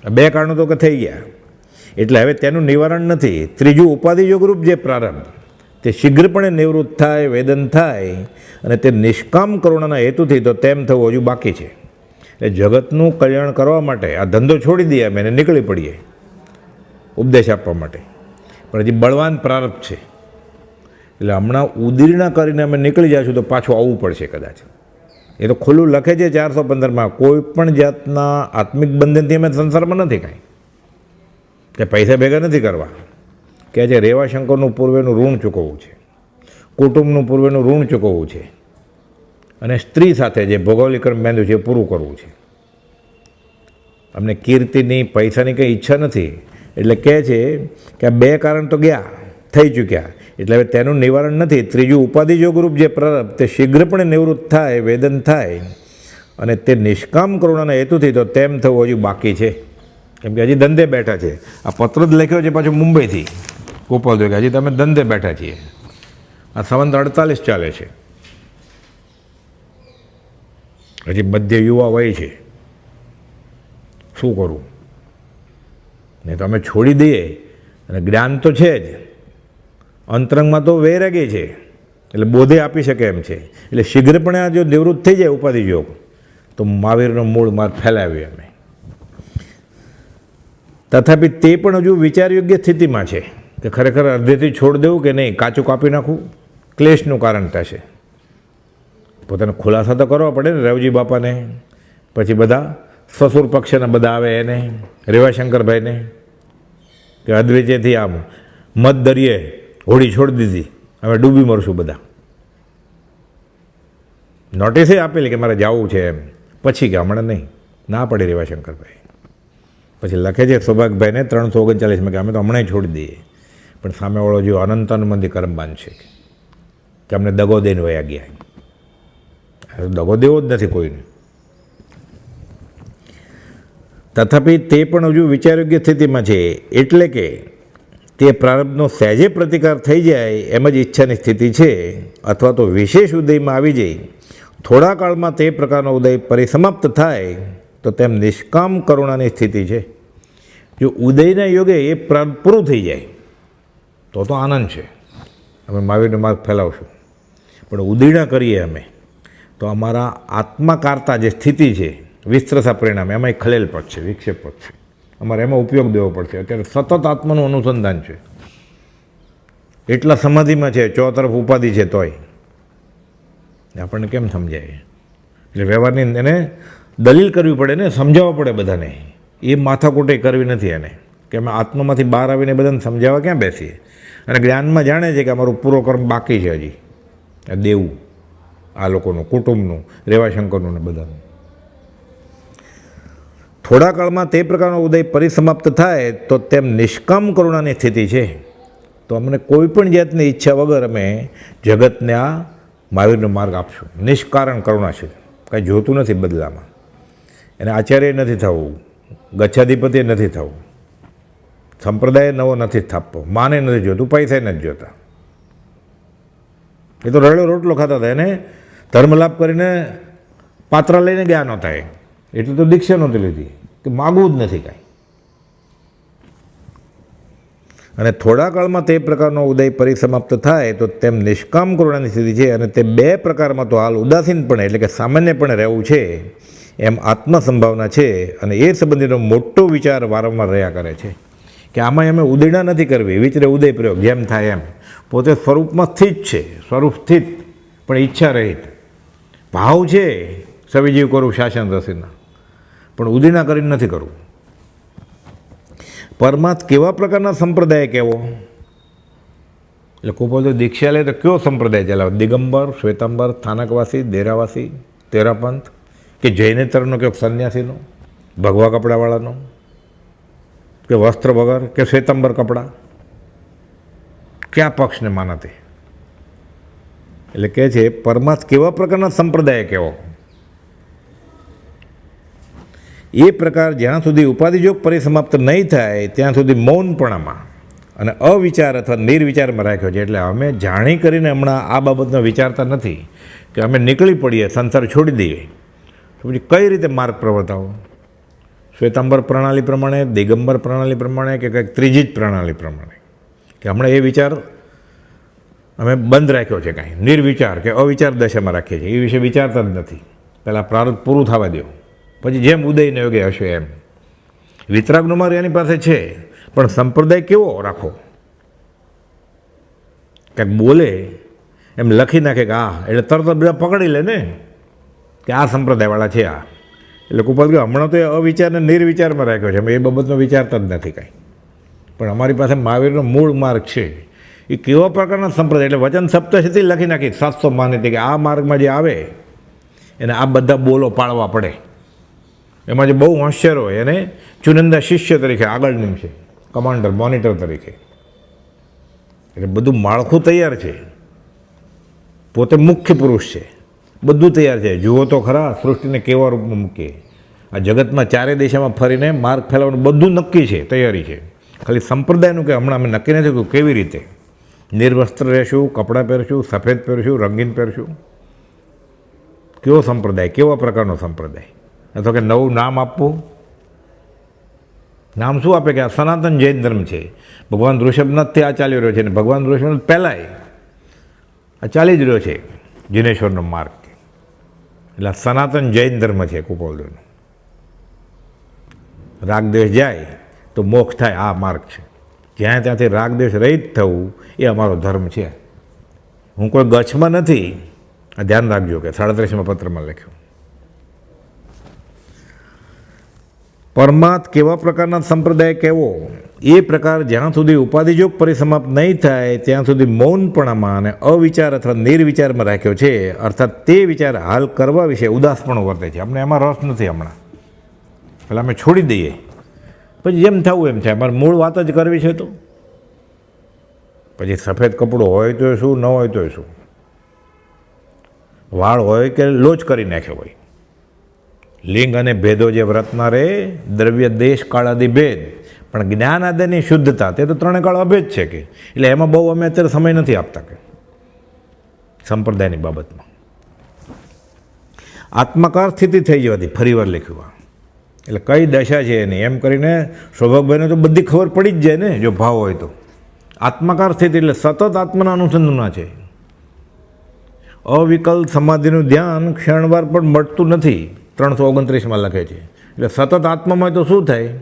Speaker 1: 2 કારણો તો કે થઈ ગયા, એટલે હવે તેનું નિવારણ નથી. ત્રીજું ઉપાધિ યોગરૂપ જે પ્રારંભ તે શીઘ્રપણે નિવૃત્ત થાય, વેદન થાય, અને તે નિષ્કામ કરુણાના હેતુથી તો તેમ થવું હજુ બાકી છે. એટલે જગતનું કલ્યાણ કરવા માટે આ ધંધો છોડી દઈએ અમે, એને નીકળી પડીએ ઉપદેશ આપવા માટે, પણ હજી બળવાન પ્રારબ્ધ છે. એટલે હમણાં ઉદીર્ણા કરીને અમે નીકળી જઈશું તો પાછું આવવું પડશે કદાચ. એ તો ખુલ્લું લખે છે 415માં, કોઈ પણ જાતના આત્મિક બંધનથી અમે સંસારમાં નથી કાંઈ, કે પૈસા ભેગા નથી કરવા. કે છે રેવાશંકરનું પૂર્વેનું ઋણ ચૂકવવું છે, કુટુંબનું પૂર્વેનું ઋણ ચૂકવવું છે, અને સ્ત્રી સાથે જે ભૌગોલિક કર્મ બાંધ્યું છે એ પૂરું કરવું છે. અમને કીર્તિની પૈસાની કંઈ ઈચ્છા નથી. એટલે કહે છે કે આ 2 કારણ તો ગયા, થઈ ચૂક્યા, એટલે હવે તેનું નિવારણ નથી. ત્રીજું ઉપાધિ યોગરૂપ જે પ્રારબ્ધ તે શીઘ્રપણે નિવૃત્ત થાય, વેદન થાય, અને તે નિષ્કામ કરુણાના હેતુથી તો તેમ થવું હજુ બાકી છે. કેમ કે હજી ધંધે બેઠા છે. આ પત્ર જ લખ્યો છે પાછું મુંબઈથી ગોપાલ કે હજી તમે ધંધે બેઠા છીએ. આ સંવંત 48 ચાલે છે, હજી મધ્ય યુવા વય છે. શું કરવું? નહીં તો અમે છોડી દઈએ, અને જ્ઞાન તો છે જ, અંતરંગમાં તો વૈરાગ્ય છે, એટલે બોધે આપી શકે એમ છે. એટલે શીઘ્રપણે આ જો નિવૃત્ત થઈ જાય ઉપાધિ યોગ, તો મહાવીરનો મૂળ માર્ગ ફેલાવીએ અમે. તથાપિ તે પણ હજુ વિચાર યોગ્ય સ્થિતિમાં છે કે ખરેખર અડધેથી છોડ દેવું કે નહીં, કાચું કાપી નાખવું, ક્લેશનું કારણ થશે. પોતાનો ખુલાસા તો કરવો પડે ને રવજી બાપાને, પછી બધા સસુર પક્ષના બધા આવે એને, રેવાશંકરભાઈને, કે અદ્વૈતથી આમ મત દરિયે હોડી છોડી દીધી, હવે ડૂબી મરશું બધા. નોટિસે આપેલી કે મારે જવું છે એમ, પછી કે હમણાં નહીં, ના પડે રેવાશંકરભાઈ. પછી લખે છે સૌભાગભાઈને 339માં કે અમે તો હમણાં છોડી દઈએ, પણ સામેવાળો જો અનંત અનુબંધી કર્મ બાંધશે કે અમને દગો દઈને વયા ગયા. દગો દેવો જ નથી કોઈને. તથાપિ તે પણ હજુ વિચારયોગ્ય સ્થિતિમાં છે, એટલે કે તે પ્રારબ્ધનો સહેજે પ્રતિકાર થઈ જાય એમ જ ઈચ્છાની સ્થિતિ છે, અથવા તો વિશેષ ઉદયમાં આવી જાય. થોડા કાળમાં તે પ્રકારનો ઉદય પરિસમાપ્ત થાય તો તેમ નિષ્કામ કરુણાની સ્થિતિ છે. જો ઉદયના યોગે એ પ્રારબ્ધ પૂરું થઈ જાય તો આનંદ છે, અમે મહાવીરનો માર્ગ ફેલાવશું. પણ ઉદયના કરીએ અમે તો અમારા આત્માકારતા જે સ્થિતિ છે, વિસ્તરસા પરિણામે એમાં એક ખલેલ પડશે, વિક્ષેપ પડશે. અમારે એમાં ઉપયોગ દેવો પડશે. અત્યારે સતત આત્માનું અનુસંધાન છે, એટલા સમાધિમાં છે, ચોતરફ ઉપાધિ છે, તોય આપણને કેમ સમજાય? એટલે વ્યવહારની એને દલીલ કરવી પડે ને, સમજાવવા પડે બધાને. એ માથાકૂટે કરવી નથી એને, કે અમે આત્મામાંથી બહાર આવીને બધાને સમજાવવા ક્યાં બેસીએ? અને જ્ઞાનમાં જાણે છે કે અમારું પૂરો કર્મ બાકી છે હજી, આ દેવું. આ લોકોનું, કુટુંબનું, રેવાશંકરનું ને બધાનું. થોડા કાળમાં તે પ્રકારનો ઉદય પરિસમાપ્ત થાય તો તેમ નિષ્કામ કરુણાની સ્થિતિ છે. તો અમને કોઈ પણ જાતની ઈચ્છા વગર અમે જગતને આ મહાવીરનો માર્ગ આપશું. નિષ્કારણ કરુણા છે, કાંઈ જોતું નથી બદલામાં. એને આચાર્ય નથી થવું, ગચ્છાધિપતિ નથી થવું, સંપ્રદાય નવો નથી સ્થાપવો, માને નથી જોતું, પૈસા નથી જોતા. એ તો રડ્યો રોટલો ખાતા હતા. એને ધર્મલાભ કરીને પાત્રા લઈને ગયા નહોતા. એટલે તો દીક્ષા નહોતી લીધી કે માગવું જ નથી કાંઈ. અને થોડા કાળમાં તે પ્રકારનો ઉદય પરિસમાપ્ત થાય તો તેમ નિષ્કામ કરુણાની સ્થિતિ છે. અને તે બે પ્રકારમાં તો હાલ ઉદાસીનપણે એટલે કે સામાન્યપણે રહેવું છે એમ આત્મસંભાવના છે. અને એ સંબંધીનો મોટો વિચાર વારંવાર રહ્યા કરે છે કે આમાં અમે ઉદયના નથી કરવી, વિચરે ઉદય પ્રયોગ જેમ થાય એમ. પોતે સ્વરૂપમાં સ્થિત છે, સ્વરૂપ સ્થિત પણ ઈચ્છા રહિત. ભાવ છે સવિજીવ કરું શાસન રસીના, પણ ઉદયના કરીને નથી કરવું. પરમાર્થ કેવા પ્રકારના સંપ્રદાય કેવો? એટલે કુપોલ દીક્ષા લે તો કયો સંપ્રદાય ચલાવે? દિગંબર, શ્વેતાંબર, સ્થાનકવાસી, દેરાવાસી, તેરાપંથ કે જૈનેતરનો કે સંન્યાસીનો, ભગવા કપડાવાળાનો કે વસ્ત્ર વગર કે શ્વેતાંબર કપડાં? કયા પક્ષને માનતે? એટલે કહે છે પરમાર્થ કેવા પ્રકારના સંપ્રદાય કેવો? એ પ્રકાર જ્યાં સુધી ઉપાધિજોગ પરિસમાપ્ત નહીં થાય ત્યાં સુધી મૌનપણામાં અને અવિચાર અથવા નિર્વિચારમાં રાખ્યો છે. એટલે અમે જાણી કરીને હમણાં આ બાબતનો વિચારતા નથી કે અમે નીકળી પડીએ, સંસાર છોડી દઈએ. તો પછી કઈ રીતે માર્ગ પ્રવર્તાવો? શ્વેતાંબર પ્રણાલી પ્રમાણે, દિગંબર પ્રણાલી પ્રમાણે કે કંઈક ત્રીજી જ પ્રણાલી પ્રમાણે? કે હમણાં એ વિચાર અમે બંધ રાખ્યો છે, કાંઈ નિર્વિચાર કે અવિચાર દશામાં રાખીએ છીએ. એ વિશે વિચારતા જ નથી. પહેલાં પ્રારબ્ધ પૂરું થવા દો, પછી જેમ ઉદયને યોગે હશે એમ. વિતરાગનો માર્ગ એની પાસે છે, પણ સંપ્રદાય કેવો રાખો? કંઈક બોલે એમ લખી નાખે કે આ, એટલે તરત બધા પકડી લે ને કે આ સંપ્રદાયવાળા છે આ. એટલે કુપાલ કે હમણાં તો એ અવિચારને નિર્વિચારમાં રાખ્યો છે, અમે એ બાબતનો વિચારતા જ નથી કાંઈ. પણ અમારી પાસે મહાવીરનો મૂળ માર્ગ છે. એ કેવા પ્રકારના સંપ્રદાય? એટલે વચન સપ્તશતી લખી નાખી 700 માન્યતા કે આ માર્ગમાં જે આવે એને આ બધા બોલો પાળવા પડે. એમાં જે બહુ હોશિયાર હોય એને ચુનંદા શિષ્ય તરીકે આગળ નીમશે, કમાન્ડર, મોનિટર તરીકે. એટલે બધું માળખું તૈયાર છે. પોતે મુખ્ય પુરુષ છે, બધું તૈયાર છે. જુઓ તો ખરા સૃષ્ટિને કેવા રૂપમાં મૂકીએ. આ જગતમાં ચારે દિશામાં ફરીને માર્ગ ફેલાવવાનું બધું નક્કી છે, તૈયારી છે. ખાલી સંપ્રદાયનું કે હમણાં અમે નક્કી નથી કર્યું કેવી રીતે. નિર્વસ્ત્ર રહેશું, કપડાં પહેરશું, સફેદ પહેરશું, રંગીન પહેરશું? કેવો સંપ્રદાય? કેવા પ્રકારનો સંપ્રદાય? અથવા કે નવું નામ આપવું? નામ શું આપે કે આ સનાતન જૈન ધર્મ છે, ભગવાન ઋષભનાથથી આ ચાલી રહ્યો છે, અને ભગવાન ઋષભનાથ પહેલાંય આ ચાલી જ રહ્યો છે જિનેશ્વરનો માર્ગ. એટલે સનાતન જૈન ધર્મ છે કુપોલદેવનો. રાગદ્વેષ જાય તો મોક્ષ થાય, આ માર્ગ છે. જ્યાં ત્યાંથી રાગદ્વેષ રહિત થવું એ અમારો ધર્મ છે. હું કોઈ ગચ્છમાં નથી, આ ધ્યાન રાખજો કે 37મા પત્રમાં લખ્યું. પરમાર્થ કેવા પ્રકારના સંપ્રદાય કેવો? એ પ્રકાર જ્યાં સુધી ઉપાધિજોગ પરિસમાપ્ત નહીં થાય ત્યાં સુધી મૌનપણામાં અને અવિચાર અથવા નિર્વિચારમાં રાખ્યો છે. અર્થાત તે વિચાર હાલ કરવા વિશે ઉદાસપણું વર્તે છે. અમને એમાં રસ નથી હમણાં, એટલે અમે છોડી દઈએ, પછી જેમ થવું એમ થાય. અમારે મૂળ વાત જ કરવી છે. તો પછી સફેદ કપડું હોય તો શું, ન હોય તો શું, વાળ હોય કે લોચ કરી નાખ્યો હોય, લિંગ અને ભેદો જે વ્રતના રે, દ્રવ્ય દેશ કાળ આદિ ભેદ, પણ જ્ઞાન આદિની શુદ્ધતા તે તો ત્રણે કાળ અભેદ છે. કે એટલે એમાં બહુ અમે અત્યારે સમય નથી આપતા કે સંપ્રદાયની બાબતમાં. આત્માકાર સ્થિતિ થઈ જવાથી ફરીવાર લખ્યું. એટલે કઈ દશા છે એની એમ કરીને સૌભાગભાઈને તો બધી ખબર પડી જ જાય ને, જો ભાવ હોય તો. આત્માકાર સ્થિતિ એટલે સતત આત્માના અનુસંધાનમાં છે. અવિકલ સમાધિનું ધ્યાન ક્ષણવાર પણ મળતું નથી, 329માં લખે છે. એટલે સતત આત્મામાં તો શું થાય?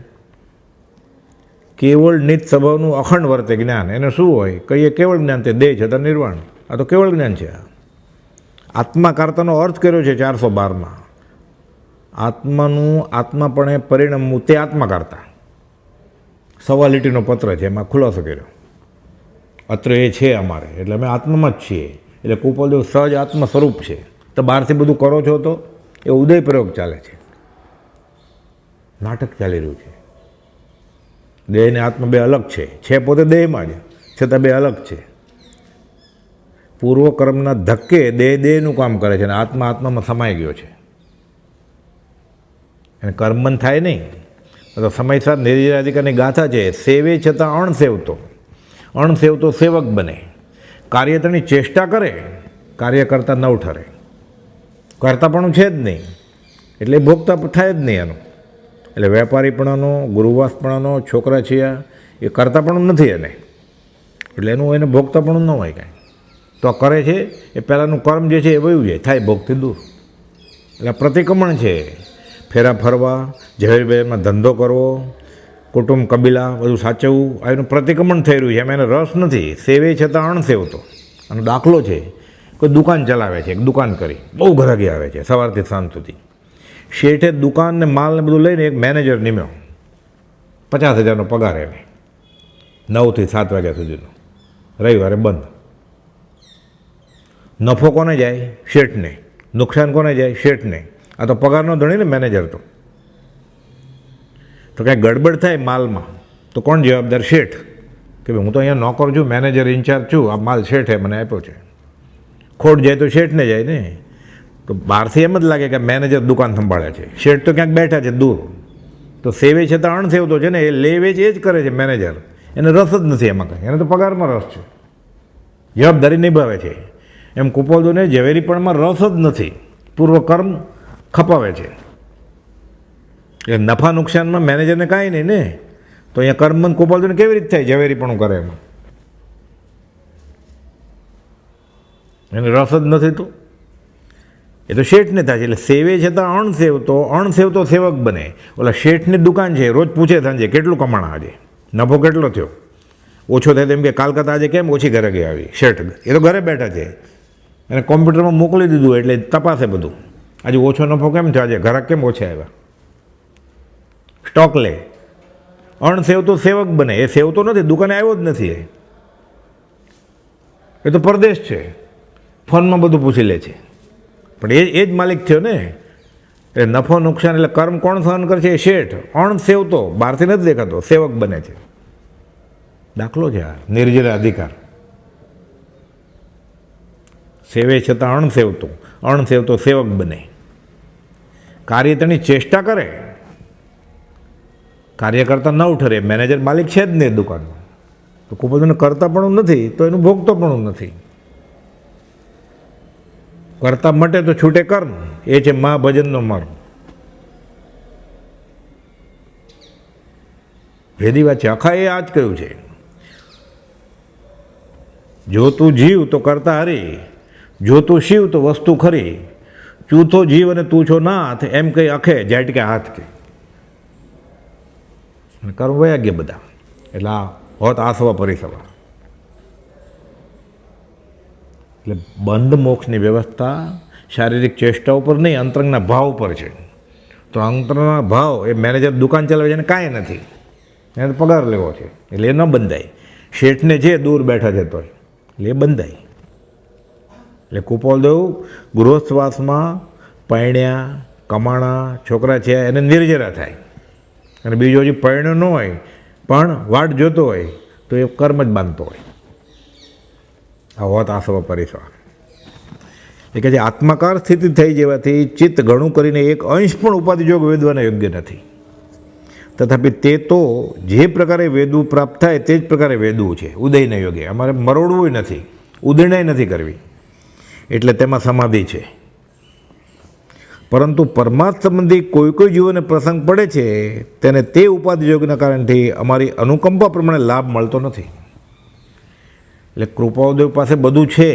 Speaker 1: કેવળ નિત સ્વભાવનું અખંડ વર્તે જ્ઞાન. એને શું હોય? કહીએ કેવળ જ્ઞાન, તે દેહ છતાં નિર્વાણ. આ તો કેવળ જ્ઞાન છે. આત્માકારતાનો અર્થ કર્યો છે 412માં. આત્માનું આત્માપણે પરિણમવું તે આત્માકારતા. સવા લીટીનો પત્ર છે, એમાં ખુલાસો કર્યો. અત્ર એ છે અમારે, એટલે અમે આત્મામાં જ છીએ. એટલે કુપોલદેવ સહજ આત્મ સ્વરૂપ છે, તો બહારથી બધું કરો છો તો એ ઉદય પ્રયોગ ચાલે છે, નાટક ચાલી રહ્યું છે. દેહ અને આત્મા બે અલગ છે પોતે દેહમાં જ, છતાં બે અલગ છે. પૂર્વકર્મના ધક્કે દેહનું કામ કરે છે અને આત્મામાં સમાઈ ગયો છે. અને કર્મન થાય નહીં તો સમયસર નિર્જરાધિકારની ગાથા છે. સેવે છતાં અણસેવતો સેવક બને. કાર્યતની ચેષ્ટા કરે, કાર્ય કરતા ન ઠરે. કરતાપણું છે જ નહીં એટલે ભોગતા થાય જ નહીં એનું. એટલે વેપારીપણાનો, ગુરુવાસપણાનો, છોકરા છિયા એ કરતાપણું નથી એને, એટલે એનું એને ભોગતાપણું ન હોય કાંઈ. તો કરે છે એ પહેલાંનું કર્મ જે છે એ વયું જાય, થાય ભોગથી દૂર. એટલે પ્રતિક્રમણ છે. ફેરા ફરવા, ઝવેરબેરમાં ધંધો કરવો, કુટુંબ કબીલા બધું સાચવવું, આ એનું પ્રતિક્રમણ થઈ રહ્યું છે. એમાં એને રસ નથી. સેવે છતાં અણસેવતો. આનો દાખલો છે, કોઈ દુકાન ચલાવે છે, એક દુકાન કરી, બહુ ગ્રાહકી આવે છે સવારથી સાંજ સુધી. શેઠે દુકાનને માલને બધું લઈને એક મેનેજર નિમ્યો, 50,000નો પગાર એને, 9 થી 7 વાગ્યા સુધીનો, રવિવારે બંધ. નફો કોને જાય? શેઠને. નુકસાન કોને જાય? શેઠને. આ તો પગારનો ધણી ને મેનેજર. તો કાંઈ ગડબડ થાય માલમાં તો કોણ જવાબદાર? શેઠ. કે ભાઈ હું તો અહીંયા નોકર છું, મેનેજર ઇન્ચાર્જ છું, આ માલ શેઠે મને આપ્યો છે. ખોટ જાય તો શેઠને જાય ને. તો બહારથી એમ જ લાગે કે મેનેજર દુકાન સંભાળે છે, શેઠ તો ક્યાંક બેઠા છે દૂર. તો સેવે છતાં અણસેવતો છે ને, એ લે વેચ એ જ કરે છે મેનેજર. એને રસ જ નથી એમાં કંઈ, એને તો પગારમાં રસ છે, જવાબદારી નિભાવે છે. એમ કુપોલદોને ઝવેરીપણમાં રસ જ નથી, પૂર્વ કર્મ ખપાવે છે. એટલે નફા નુકસાનમાં મેનેજરને કાંઈ નહીં ને. તો અહીંયા કર્મબંધ કુપોલદોને કેવી રીતે થાય? ઝવેરીપણું કરે એમાં એને રસ જ નથી. તો એ તો શેઠને થાય છે. એટલે સેવે છતાં અણસેવતો સેવક બને. ઓલા શેઠની દુકાન છે, રોજ પૂછે સાંજે કેટલું કમાણા આજે, નફો કેટલો થયો, ઓછો થાય તેમ કે કાલકાતા આજે કેમ ઓછી ઘરે ગઈ આવી. શેઠ એ તો ઘરે બેઠા છે, એને કોમ્પ્યુટરમાં મોકલી દીધું એટલે તપાસે બધું, આજે ઓછો નફો કેમ થયો, આજે ઘરાક કેમ ઓછા આવ્યા. સ્ટોક લે. અણસેવતો સેવક બને. એ સેવતો નથી, દુકાને આવ્યો જ નથી. એ તો પરદેશ છે, ફોનમાં બધું પૂછી લે છે. પણ એ જ માલિક થયો ને. એટલે નફો નુકસાન એટલે કર્મ કોણ સહન કરે છે? એ શેઠ. અણસેવતો, બહારથી નથી દેખાતો, સેવક બને છે. દાખલો છે આ નિર્જર અધિકાર. સેવે છતાં અણસેવતો સેવક બને. કાર્ય તેની ચેષ્ટા કરે, કાર્ય કરતા ન ઠરે. મેનેજર માલિક છે જ નહીં દુકાનમાં, તો કુપોલદોને કરતા પણ નથી તો એનું ભોગતો પણ નથી. કરતા મટે તો છૂટે કર્મ, એ છે મહાભજનનો માર્ગ. ભેદી વાત છે. આખા એ આ જ કહ્યું છે, જો તું જીવ તો કરતા હરી, જો તું શિવ તો વસ્તુ ખરી, ચૂથો જીવ અને તું છો નાથ, એમ કઈ અખે જાટ કે હાથ કે. કર્મ વયા ગયા બધા. એટલે આ હોત આસવા પરિસવા. એટલે બંધ મોક્ષની વ્યવસ્થા શારીરિક ચેષ્ટા ઉપર નહીં, અંતરંગના ભાવ ઉપર છે. તો અંતરના ભાવ એ મેનેજર દુકાન ચલાવે છે એને કાંઈ નથી, એને તો પગાર લેવો છે, એટલે એ ન બંધાય. શેઠને છે દૂર બેઠા છે તોય, એટલે એ બંધાય. એટલે કુપોલદેવ ગૃહસ્થવાસમાં પૈણ્યા, કમાણા, છોકરા છે એને નિર્જરા થાય. અને બીજો હજી પૈણ્યો ન હોય પણ વાટ જોતો હોય તો એ કર્મ જ બાંધતો હોય. આ હોત આસવા પરિસવા. એ કહે છે આત્માકાર સ્થિતિ થઈ જવાથી ચિત્ત ઘણું કરીને એક અંશ પણ ઉપાધિયોગ વેદવાને યોગ્ય નથી. તથાપિ તે તો જે પ્રકારે વેદવું પ્રાપ્ત થાય તે જ પ્રકારે વેદવું છે. ઉદયને યોગે અમારે મરોડવું નથી, ઉદયનાય નથી કરવી, એટલે તેમાં સમાધિ છે. પરંતુ પરમાર્થ સંબંધી કોઈ જીવોને પ્રસંગ પડે છે તેને તે ઉપાધિયોગના કારણથી અમારી અનુકંપા પ્રમાણે લાભ મળતો નથી. એટલે કૃપાદેવ પાસે બધું છે,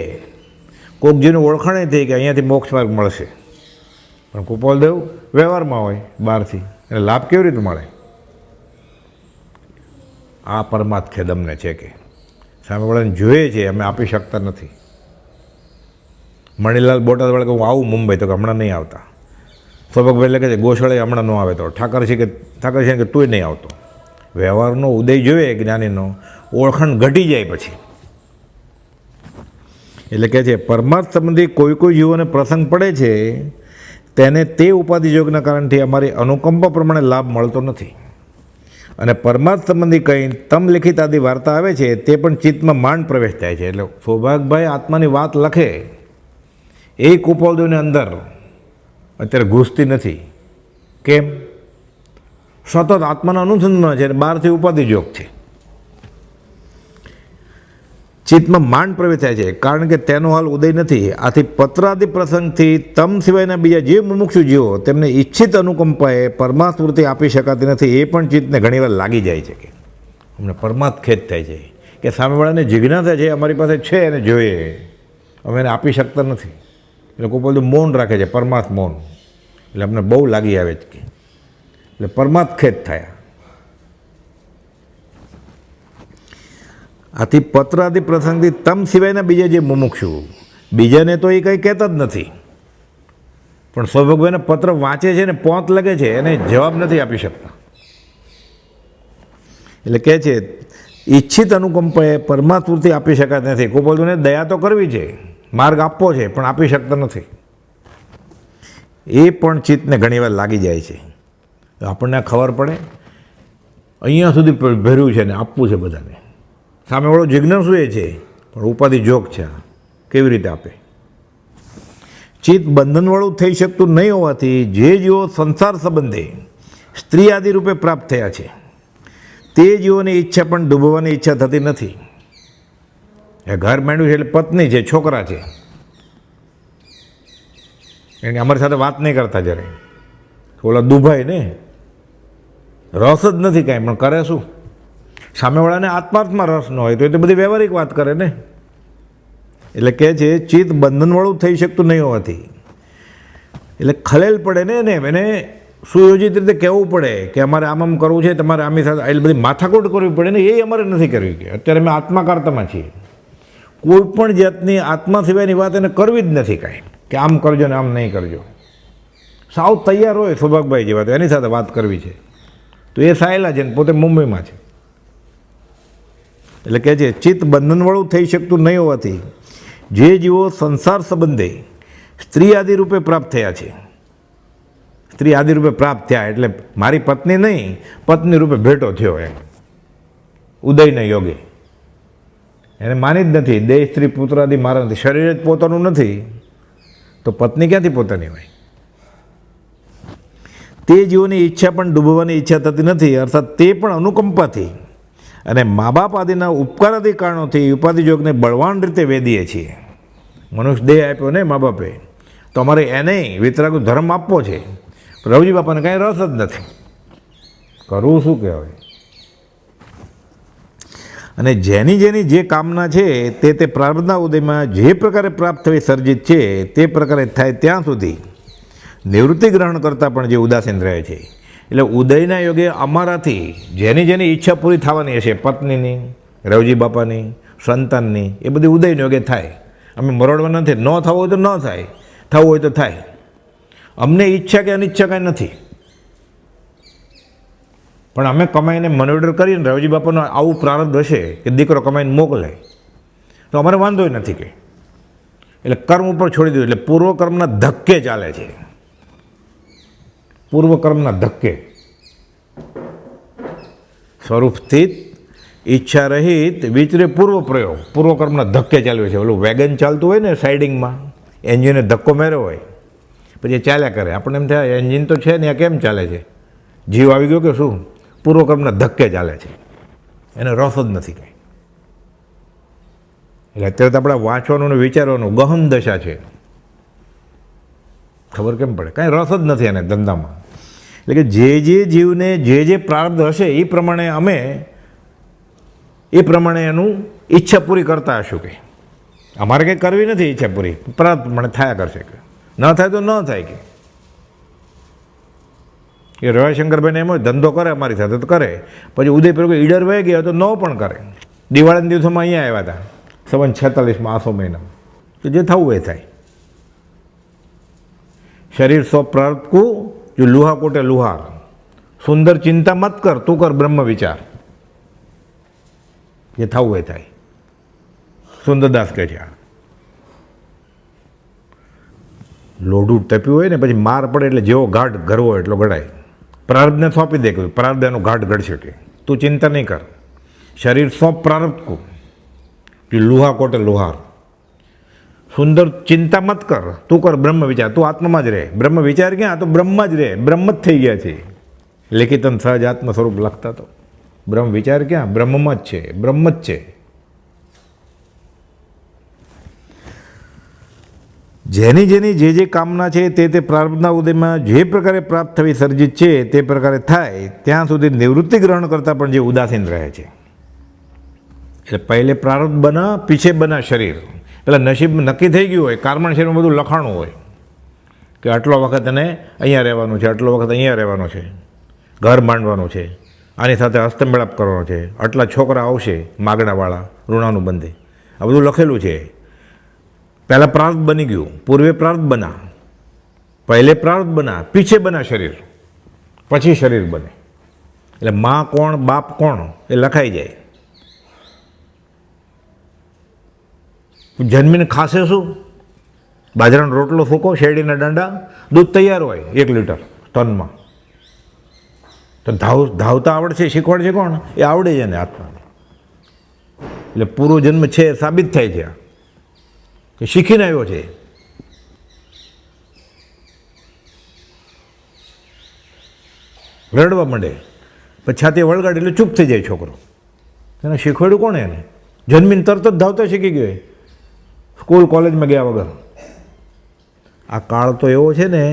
Speaker 1: કોઈક જેને ઓળખાણે થઈ કે અહીંયાથી મોક્ષ માર્ગ મળશે, પણ કૃપાલદેવ વ્યવહારમાં હોય બહારથી, એટલે લાભ કેવી રીતે મળે? આ પરમાર્થ ખેદ અમને છે કે સામેવાળાને જોઈએ છે, અમે આપી શકતા નથી. મણીલાલ બોટાદવાળા કે હું આવું મુંબઈ, તો કે હમણાં નહીં આવતા. સૌભાગભાઈ એટલે કે ગોશાળે હમણાં ન આવે, તો ઠાકરસિંહ કે તુંય નહીં આવતો. વ્યવહારનો ઉદય જોઈએ જ્ઞાનીનો, ઓળખાણ ઘટી જાય પછી. એટલે કહે છે પરમાર્થ સંબંધી કોઈ કોઈ જીવોને પ્રસંગ પડે છે તેને તે ઉપાધિ યોગના કારણથી અમારી અનુકંપા પ્રમાણે લાભ મળતો નથી. અને પરમાર્થ સંબંધી કંઈ તમ લિખિત આદિ વાર્તા આવે છે તે પણ ચિત્તમાં માંડ પ્રવેશ થાય છે. એટલે સૌભાગભાઈ આત્માની વાત લખે એ કુપોલદોની અંદર અત્યારે ઘૂસતી નથી. કેમ? સતત આત્માના અનુસંધાન છે, બહારથી ઉપાધિ યોગ છે. ચિત્તમાં માંડ પ્રવેશ થાય છે કારણ કે તેનો હાલ ઉદય નથી. આથી પત્રાદિ પ્રસંગથી તમ સિવાયના બીજા જે મુમુક્ષુ જીવો તેમને ઈચ્છિત અનુકંપાએ પરમાર્થ વૃત્તિ આપી શકાતી નથી. એ પણ ચિત્તને ઘણીવાર લાગી જાય છે કે અમને પરમાર્થ ખેદ થાય છે કે સામેવાળાને જિજ્ઞાસા છે, અમારી પાસે છે એને જોઈએ, અમે એને આપી શકતા નથી. એટલે કોઈ બધું મૌન રાખે છે, પરમાર્થ મૌન. એટલે અમને બહુ લાગી આવે છે કે એટલે પરમાર્થ ખેદ થયા. આથી પત્ર આદિ પ્રસંગથી તમ સિવાયના બીજા જે મુમુક્ષુ બીજાને તો એ કંઈ કહેતા જ નથી, પણ સૌભાગભાઈને પત્ર વાંચે છે ને પોંત લગે છે એને જવાબ નથી આપી શકતા. એટલે કહે છે ઈચ્છિત અનુકંપાએ પરમાર્થ વૃત્તિ આપી શકાતી નથી. ગોપાલજીને દયા તો કરવી છે, માર્ગ આપવો છે, પણ આપી શકતા નથી. એ પણ ચિત્તને ઘણીવાર લાગી જાય છે. આપણને ખબર પડે અહીંયા સુધી ભર્યું છે ને આપવું છે બધાને. સામેવાળો જિજ્ઞાસુ એ છે પણ ઉપાધિ જોગ છે, કેવી રીતે આપે? ચિત્ત બંધનવાળું થઈ શકતું નહીં હોવાથી જે જીવો સંસાર સંબંધે સ્ત્રી આદિ રૂપે પ્રાપ્ત થયા છે તે જીવોની ઈચ્છા પણ ડૂબવાની ઈચ્છા થતી નથી. એ ઘર માંડ્યું છે એટલે પત્ની છે, છોકરા છે, એને અમારી સાથે વાત નહીં કરતા જરાય. ઓલા દુભાઈ ને રસ જ નથી કાંઈ, પણ કરે શું? સામેવાળાને આત્માર્થમાં રસ ન હોય તો એ તો બધી વ્યવહારિક વાત કરે ને. એટલે કહે છે ચિત્ત બંધનવાળું થઈ શકતું નહીં હોવાથી એટલે ખલેલ પડે ને એને સુયોજિત રીતે કહેવું પડે કે અમારે આમ આમ કરવું છે, તમારે આમી સાથે એટલે બધી માથાકૂટ કરવી પડે ને, એ અમારે નથી કરવી. કે અત્યારે અમે આત્માકાર્તામાં છીએ, કોઈ પણ જાતની આત્મા સિવાયની વાત એને કરવી જ નથી કાંઈ કે આમ કરજો ને આમ નહીં કરજો. સાવ તૈયાર હોય સૌભાગભાઈ જેવા તો એની સાથે વાત કરવી છે તો એ સાયેલા છે ને પોતે મુંબઈમાં છે. એટલે કહે છે ચિત્ત બંધનવાળું થઈ શકતું નહીં હોવાથી જે જીવો સંસાર સંબંધે સ્ત્રી આદિ રૂપે પ્રાપ્ત થયા છે, સ્ત્રી આદિ રૂપે પ્રાપ્ત થયા એટલે મારી પત્ની નહીં, પત્ની રૂપે ભેટો થયો એમ ઉદયના યોગે. એને માની જ નથી દેહ સ્ત્રી પુત્ર આદિ મારા નથી, શરીર જ પોતાનું નથી તો પત્ની ક્યાંથી પોતાની હોય? તે જીવોની ઈચ્છા પણ ડૂબવાની ઈચ્છા થતી નથી, અર્થાત તે પણ અનુકંપાથી અને મા બાપ આદિના ઉપકારાદી કારણોથી ઉપાધિ યોગને બળવાન રીતે વેદીએ છીએ. મનુષ્ય દેહ આપ્યો ને મા બાપે, તો અમારે એને વિતરાગો ધર્મ આપવો છે. રવજી બાપાને કાંઈ રસ જ નથી, કરવું શું કહેવાય? અને જેની જેની જે કામના છે તે પ્રારબ્ધના ઉદયમાં જે પ્રકારે પ્રાપ્ત થવી સર્જિત છે તે પ્રકારે થાય ત્યાં સુધી નિવૃત્તિ ગ્રહણ કરતાં પણ જે ઉદાસીન રહે છે. એટલે ઉદયના યોગે અમારાથી જેની જેની ઈચ્છા પૂરી થવાની હશે, પત્નીની, રવજી બાપાની, સંતાનની, એ બધી ઉદયના યોગે થાય. અમે મરોડવા નથી, ન થવું હોય તો ન થાય, થવું હોય તો થાય. અમને ઈચ્છા કે અનિચ્છા કાંઈ નથી, પણ અમે કમાઈને મનોર્ડર કરીને રવજી બાપાનો આવું પ્રારબ્ધ હશે કે દીકરો કમાઈને મોકલે તો અમારે વાંધો નથી કે. એટલે કર્મ ઉપર છોડી દીધું. એટલે પૂર્વકર્મના ધક્કે ચાલે છે, પૂર્વકર્મના ધક્કે. સ્વરૂપ સ્થિત ઈચ્છા રહિત વિચરે પૂર્વ પ્રયોગ, પૂર્વકર્મના ધક્કે ચાલ્યું છે. ઓલું વેગન ચાલતું હોય ને સાઇડિંગમાં, એન્જિને ધક્કો માર્યો હોય પછી ચાલ્યા કરે. આપણને એમ થાય એન્જિન તો છે ને આ કેમ ચાલે છે? જીવ આવી ગયો કે શું? પૂર્વકર્મના ધક્કે ચાલે છે, એને રસ જ નથી કંઈ. એટલે અત્યારે તો આપણે વાંચવાનું અને વિચારવાનું ગહન દશા છે, ખબર કેમ પડે? કાંઈ રસ જ નથી એને ધંધામાં. એટલે કે જે જીવને જે પ્રારબ્ધ હશે એ પ્રમાણે અમે એ પ્રમાણે એનું ઈચ્છા પૂરી કરતા હશું. કે અમારે કંઈ કરવી નથી ઈચ્છા પૂરી, પ્રારબ્ધ પ્રમાણે થયા કરશે. કે ન થાય તો ન થાય. કે રવિશંકરભાઈને એમ હોય ધંધો કરે અમારી સાથે તો કરે, પછી ઉદયપુર કોઈ ઈડર વહી ગયો તો ન પણ કરે. દિવાળીના દિવસોમાં અહીંયા આવ્યા હતા સંવત 46માં આસો મહિનામાં, તો જે થવું એ થાય. શરીર સો પ્રાર્થકું જો લુહા કોટે લુહાર, સુંદર ચિંતા મત કર તું કર બ્રહ્મ વિચાર. જે થવું એ થાય. સુંદરદાસ કહે છે. લોઢું તપ્યું હોય ને પછી માર પડે એટલે જેવો ઘાટ ગરવો એટલો ગળાય. પ્રારબ્ધને સોંપી દે કે પ્રારબ્ધ એનો ઘાટ ગળશે કે તું ચિંતા નહીં કર. શરીર સોંપ પ્રારબ્ધ કો કે લુહા કોટે લુહાર. સુંદર ચિંતા મત કર, તું કર બ્રહ્મ વિચાર, તું આત્મામાં જ રહે. બ્રહ્મ વિચાર ક્યાં? તો બ્રહ્મ જ રહે, બ્રહ્મ જ થઈ ગયા છે. લેખિતન સહજ આત્મ સ્વરૂપ લખતા તો બ્રહ્મ વિચાર ક્યાં? બ્રહ્મમાં જ છે, બ્રહ્મ જ છે. જેની જેની જે કામના છે તે પ્રારબ્ધના ઉદયમાં જે પ્રકારે પ્રાપ્ત થવી સર્જિત છે તે પ્રકારે થાય ત્યાં સુધી નિવૃત્તિ ગ્રહણ કરતાં પણ જે ઉદાસીન રહે છે. એટલે પહેલે પ્રારબ્ધ બના, પીછે બના શરીર. એટલે નસીબ નક્કી થઈ ગયું હોય, કાર્મણ શરીરમાં બધું લખાણું હોય કે આટલો વખત એને અહીંયા રહેવાનું છે, આટલો વખત અહીંયા રહેવાનું છે, ઘર માંડવાનું છે, આની સાથે હસ્તમેળાપ કરવાનો છે, આટલા છોકરા આવશે માગણાવાળા, ઋણાનુબંધી, આ બધું લખેલું છે. પહેલાં પ્રારબ્ધ બની ગયું, પૂર્વે પ્રારબ્ધ બના, પહેલે પ્રારબ્ધ બના, પીછે બના શરીર, પછી શરીર બને. એટલે મા કોણ, બાપ કોણ એ લખાઈ જાય. જન્મીને ખાશે શું? બાજરાનો રોટલો ફૂંકો, શેરડીના દાંડા, દૂધ તૈયાર હોય 1 લીટર ટનમાં. તો ધાવતા આવડશે, શીખવાડશે કોણ? એ આવડે છે ને આત્માને. એટલે પૂરો જન્મ છે સાબિત થાય છે કે શીખીને આવ્યો છે. રડવા માંડે, પછી છાતી વળગાડી એટલે ચૂપ થઈ જાય છોકરો. એને શીખવાડ્યું કોણે? એને જન્મીને તરત જ ધાવતા શીખી ગયો, સ્કૂલ કોલેજમાં ગયા વગર. આ કાળ તો એવો છે ને,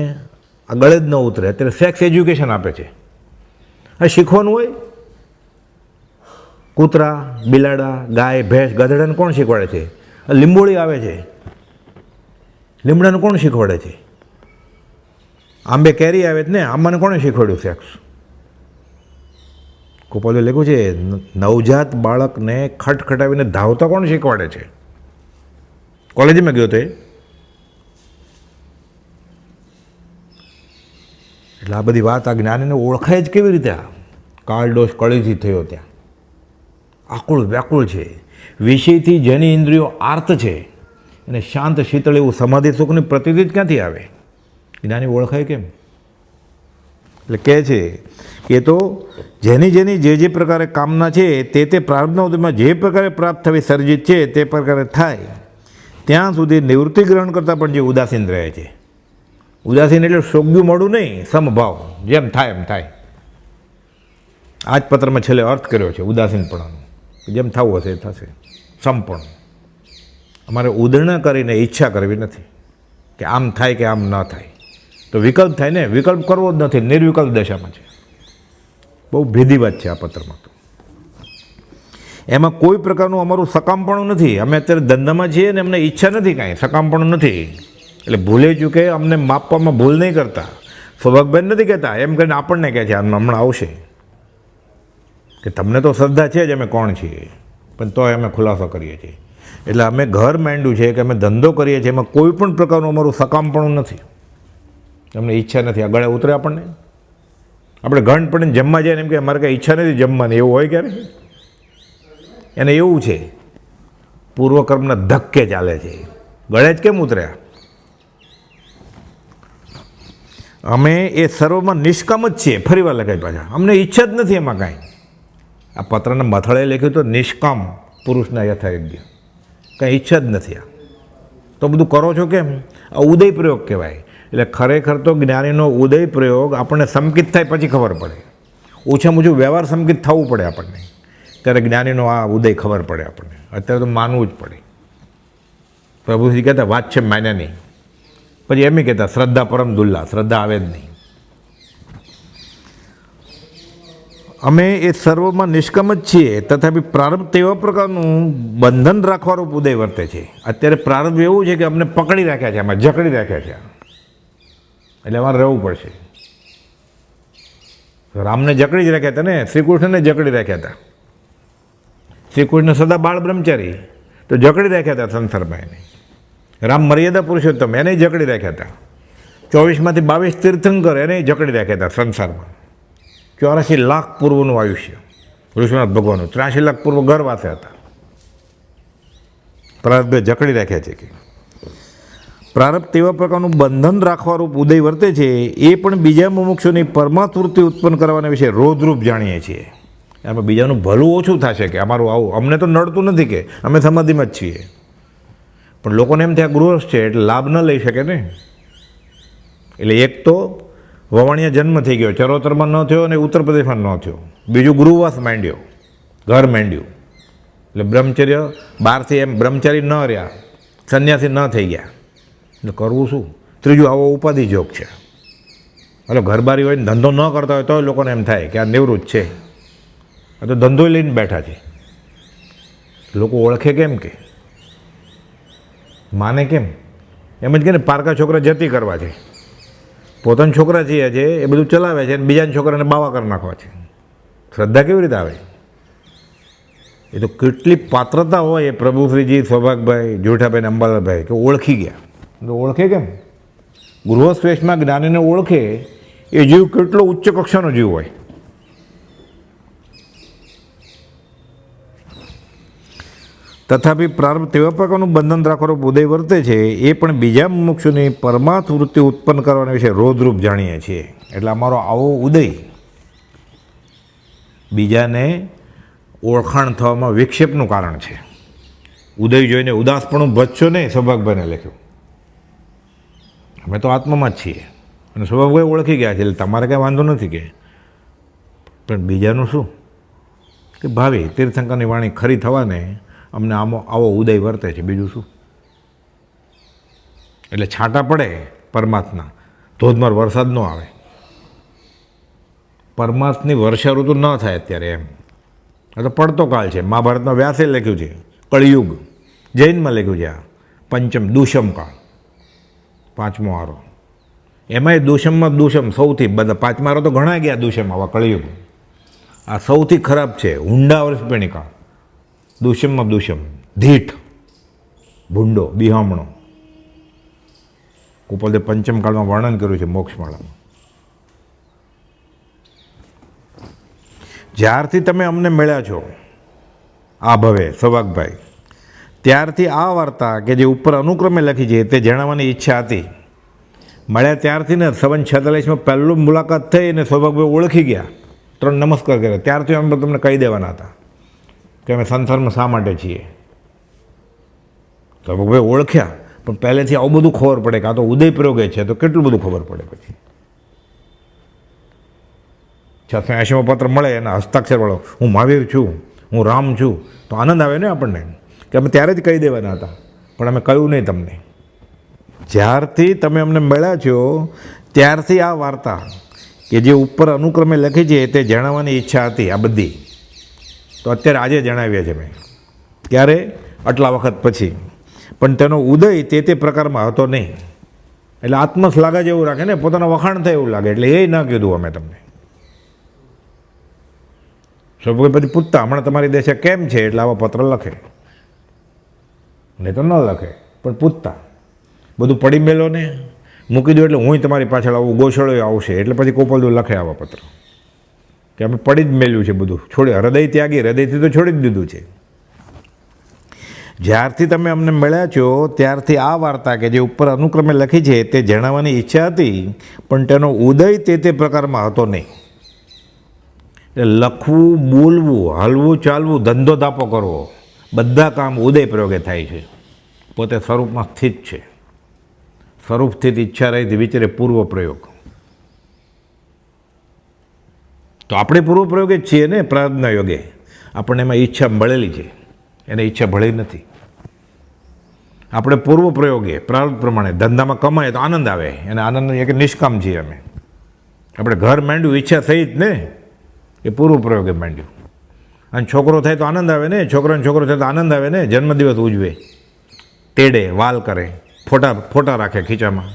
Speaker 1: આ ગળે જ ન ઉતરે. અત્યારે સેક્સ એજ્યુકેશન આપે છે. આ શીખવાનું હોય. કૂતરા, બિલાડા, ગાય, ભેંસ, ગધેડાને કોણ શીખવાડે છે? લીંબોળી આવે છે, લીમડાને કોણ શીખવાડે છે? આંબે કેરી આવે છે ને, આંબાને કોણે શીખવાડ્યું સેક્સ? કોપલે લખ્યું છે નવજાત બાળકને ખટખટાવીને ધાવતા કોણ શીખવાડે છે? કોલેજમાં ગયો તો એટલે આ બધી વાત આ જ્ઞાનીને ઓળખાય જ કેવી રીતે? કાળદોષ કળીથી થયો ત્યાં. આકુળ વ્યાકુળ છે, વિષયથી જેની ઇન્દ્રિયો આર્ત છે અને શાંત શીતળ એવું સમાધિ સુખની પ્રતિતિ જ ક્યાંથી આવે? જ્ઞાની ઓળખાય કેમ? એટલે કહે છે કે તો જેની જેની જે પ્રકારે કામના છે તે પ્રારબ્ધના ઉદયમાં જે પ્રકારે પ્રાપ્ત થવી સર્જિત છે તે પ્રકારે થાય ત્યાં સુધી નિવૃત્તિ ગ્રહણ કરતાં પણ જે ઉદાસીન રહે છે. ઉદાસીન એટલે શોગ્યું મોડું નહીં, સમભાવ, જેમ થાય એમ થાય. આ જ પત્રમાં છેલ્લે અર્થ કર્યો છે ઉદાસીનપણાનો. જેમ થવું હશે એ થશે, સમપણ. અમારે ઉદરણા કરીને ઈચ્છા કરવી નથી કે આમ થાય કે આમ ન થાય. તો વિકલ્પ થાય ને, વિકલ્પ કરવો જ નથી, નિર્વિકલ્પ દશામાં છે. બહુ ભેદી વાત છે આ પત્રમાં. તો એમાં કોઈ પ્રકારનું અમારું સકામપણું નથી. અમે અત્યારે ધંધામાં છીએ ને અમને ઈચ્છા નથી, કાંઈ સકામપણું નથી. એટલે ભૂલે ચૂકે અમને માપવામાં ભૂલ નહીં કરતા. સૌભાગભાઈ નથી કહેતા, એમ કરીને આપણને કહે છે હમણાં આવશે કે તમને તો શ્રદ્ધા છે જ અમે કોણ છીએ, પણ તોય અમે ખુલાસો કરીએ છીએ. એટલે અમે ઘર માંડ્યું છે કે અમે ધંધો કરીએ છીએ, એમાં કોઈ પણ પ્રકારનું અમારું સકામપણું નથી. અમને ઈચ્છા નથી. આ ગળે ઉતરે આપણને. આપણે ઘંટ પડીને જમવા જાય ને એમ કે અમારે કંઈ ઈચ્છા નથી જમવાની, એવું હોય ક્યારે? એને એવું છે પૂર્વકર્મના ધક્કે ચાલે છે. ગળે જ કેમ ઉતર્યા? અમે એ સર્વમાં નિષ્કામ જ છીએ. ફરી વાર લખાય પાછા, અમને ઈચ્છા જ નથી એમાં કાંઈ. આ પત્રના મથળે લખ્યું તો નિષ્કામ પુરુષના યથાયોગ્ય, કાંઈ ઈચ્છા જ નથી. આ તો બધું કરો છો કેમ? આ ઉદય પ્રયોગ કહેવાય. એટલે ખરેખર તો જ્ઞાનીનો ઉદય પ્રયોગ આપણને સંકિત થાય પછી ખબર પડે. ઓછામાં ઓછું વ્યવહાર સંકિત થવું પડે આપણને, ત્યારે જ્ઞાનીનો આ ઉદય ખબર પડે આપણને. અત્યારે તો માનવું જ પડે. પ્રભુજી કહેતા વાત છે માન્યાની, પછી એમ કહેતા શ્રદ્ધા પરમ દુલ્લા, શ્રદ્ધા આવે જ નહીં. અમે એ સર્વમાં નિષ્કામ જ છીએ, તથાપી પ્રારબ્ધ તેવા પ્રકારનું બંધન રાખવાનું ઉદય વર્તે છે. અત્યારે પ્રારબ્ધ એવું છે કે અમને પકડી રાખ્યા છે, આમાં જકડી રાખ્યા છે. એટલે અમારે રહેવું પડશે. રામને જકડી જ રાખ્યા હતા ને, શ્રીકૃષ્ણને જકડી રાખ્યા હતા. શ્રીકૃષ્ણ સદા બાળ બ્રહ્મચારી, તો જકડી રાખ્યા હતા સંસારમાં એને. રામ મર્યાદા પુરુષોત્તમ, એને જકડી રાખ્યા હતા. 24માંથી 22 તીર્થંકર, એને જકડી રાખ્યા હતા સંસારમાં. 84 લાખ પૂર્વનું આયુષ્ય ઋષિનાથ ભગવાનનું, 83 લાખ પૂર્વ ગર્ભવાસે હતા. પ્રારબ્ધે જકડી રાખ્યા છે કે પ્રારબ્ધ તેવા પ્રકારનું બંધન રાખવારૂપ ઉદય વર્તે છે, એ પણ બીજા મુમુક્ષુની પરમાતુર્તિ ઉત્પન્ન કરવાના વિશે રોધરૂપ જાણીએ છીએ. એમાં બીજાનું ભલું ઓછું થશે કે અમારું આવું, અમને તો નડતું નથી કે અમે સમાધિમાં જ છીએ, પણ લોકોને એમ થયા ગૃહસ્થ છે એટલે લાભ ન લઈ શકે ને. એટલે એક તો વવાણિયા જન્મ થઈ ગયો, ચરોતરમાં ન થયો અને ઉત્તર પ્રદેશમાં ન થયો. બીજું ગૃહવાસ માંડ્યો, ઘર માંડ્યું, એટલે બ્રહ્મચર્ય બહારથી એમ બ્રહ્મચારી ન રહ્યા, સંન્યાસી ન થઈ ગયા, એટલે કરવું શું? ત્રીજું આવો ઉપાધિ જોગ છે. એટલે ઘરબારી હોય ને ધંધો ન કરતા હોય તો લોકોને એમ થાય કે આ નિવૃત્ત છે, આ તો ધંધો લઈને બેઠા છે. લોકો ઓળખે કેમ કે માને કેમ? એમ જ કે ને પારકા છોકરા જતી કરવા છે, પોતાના છોકરા છે એ બધું ચલાવે છે અને બીજાના છોકરાને બાવા કરી નાખવા છે. શ્રદ્ધા કેવી રીતે આવે? એ તો કેટલી પાત્રતા હોય એ પ્રભુશ્રીજી, સૌભાગભાઈ, જેઠાભાઈ ને અંબાલાલભાઈ કે ઓળખી ગયા. તો ઓળખે કેમ? ગૃહસ્થવેશમાં જ્ઞાનીને ઓળખે એ જીવ કેટલો ઉચ્ચ કક્ષાનો જીવ હોય. તથાપિ પ્રારબ્ધ તેવા પ્રકારનું બંધન રાખવાનો ઉદય વર્તે છે, એ પણ બીજા મુમુક્ષુની પરમાર્થ વૃત્તિ ઉત્પન્ન કરવાના વિશે રોધરૂપ જાણીએ છીએ. એટલે અમારો આવો ઉદય બીજાને ઓળખાણ થવામાં વિક્ષેપનું કારણ છે. ઉદય જોઈને ઉદાસપણું ભજશો નહીં, સૌભાગભાઈને લખ્યું. અમે તો આત્મામાં જ છીએ અને સૌભાગભાઈ ઓળખી ગયા છે, એટલે તમારે કાંઈ વાંધો નથી કે, પણ બીજાનું શું કે ભાવિ તીર્થંકરની વાણી ખરી થવાને અમને આવો ઉદય વર્તે છે, બીજું શું? એટલે છાંટા પડે પરમાત્મા, ધોધમાર વરસાદ ન આવે, પરમાત્માની વર્ષા ઋતુ ન થાય અત્યારે એમ. આ તો પડતો કાળ છે. મહાભારતમાં વ્યાસે લખ્યું છે કળિયુગ, જૈનમાં લખ્યું છે આ પંચમ દુષમ કાળ, પાંચમો આરો. એમાંય દુષમમાં દુષમ સૌથી બધા, પાંચમા આરો તો ઘણા ગયા દુષમ, આવા કળિયુગ આ સૌથી ખરાબ છે. હુંડા વર્ષપેણી કાળ, દુષમમાં દુષમ, ધીઠ, ભૂંડો, બિહામણો. કુપોલે પંચમ કાળમાં વર્ણન કર્યું છે મોક્ષમાળામાં. જ્યારથી તમે અમને મળ્યા છો આ ભવે સૌભાગભાઈ, ત્યારથી આ વાર્તા કે જે ઉપર અનુક્રમે લખી છે તે જણાવવાની ઈચ્છા હતી. મળ્યા ત્યારથી ને 47માં પહેલું મુલાકાત થઈ અને સૌભાગભાઈ ઓળખી ગયા, 3 નમસ્કાર કર્યા, ત્યારથી અમે તમને કહી દેવાના હતા કે અમે સંસારમાં શા માટે છીએ. સૌભાગભાઈ ઓળખ્યા, પણ પહેલેથી આવું બધું ખબર પડે કે આ તો ઉદય પ્રયોગે છે, તો કેટલું બધું ખબર પડે. પછી 680મો પત્ર મળે એના હસ્તાક્ષરવાળો, હું મહાવીર છું, હું રામ છું, તો આનંદ આવે ને આપણને કે અમે ત્યારે જ કહી દેવાના હતા, પણ અમે કહ્યું નહીં તમને. જ્યારથી તમે અમને મળ્યા છો ત્યારથી આ વાર્તા કે જે ઉપર અનુક્રમે લખી છે તે જણાવવાની ઈચ્છા હતી આ બધી, તો અત્યારે આજે જણાવીએ છીએ મેં. ક્યારે? આટલા વખત પછી. પણ તેનો ઉદય તે પ્રકારમાં હતો નહીં. એટલે આત્મશ્લાઘા જેવું રાખે ને, પોતાના વખાણ થાય એવું લાગે, એટલે એ ન કીધું અમે તમને. સૌભાઈ પછી પૂછતા હમણાં તમારી દેશે કેમ છે, એટલે આવા પત્ર લખે, નહીં તો ન લખે, પણ પૂછતા બધું પડી મેલો ને મૂકી દો એટલે હું તમારી પાછળ આવું, ગોસળો આવશે, એટલે પછી કોપલદું લખે આવા પત્ર કે અમે પડી જ મેલ્યું છે બધું, છોડી, હૃદય ત્યાગી, હૃદયથી તો છોડી જ દીધું છે. જ્યારથી તમે અમને મળ્યા છો ત્યારથી આ વાર્તા કે જે ઉપર અનુક્રમે લખી છે તે જણાવવાની ઈચ્છા હતી, પણ તેનો ઉદય તે પ્રકારમાં હતો નહીં. લખવું, બોલવું, હલવું, ચાલવું, ધંધો દાપો કરવો, બધા કામ ઉદય પ્રયોગે થાય છે. પોતે સ્વરૂપમાં સ્થિત છે. સ્વરૂપ સ્થિત ઈચ્છા રહિત વિચારે પૂર્વ પ્રયોગ. તો આપણે પૂર્વ પ્રયોગે જ છીએ ને. પ્રાર્થના યોગે આપણને એમાં ઈચ્છા મળેલી છે, એને ઈચ્છા ભળી નથી. આપણે પૂર્વ પ્રયોગે પ્રારબ્ધ પ્રમાણે ધંધામાં કમાય તો આનંદ આવે, એને આનંદ એક નિષ્કામ છીએ અમે. આપણે ઘર માંડ્યું ઈચ્છા સહિત ને, એ પૂર્વ પ્રયોગે માંડ્યું. અને છોકરો થાય તો આનંદ આવે ને, છોકરાનો છોકરો થાય તો આનંદ આવે ને, જન્મદિવસ ઉજવે, તેડે, વાલ કરે, ફોટા રાખે ખીચામાં,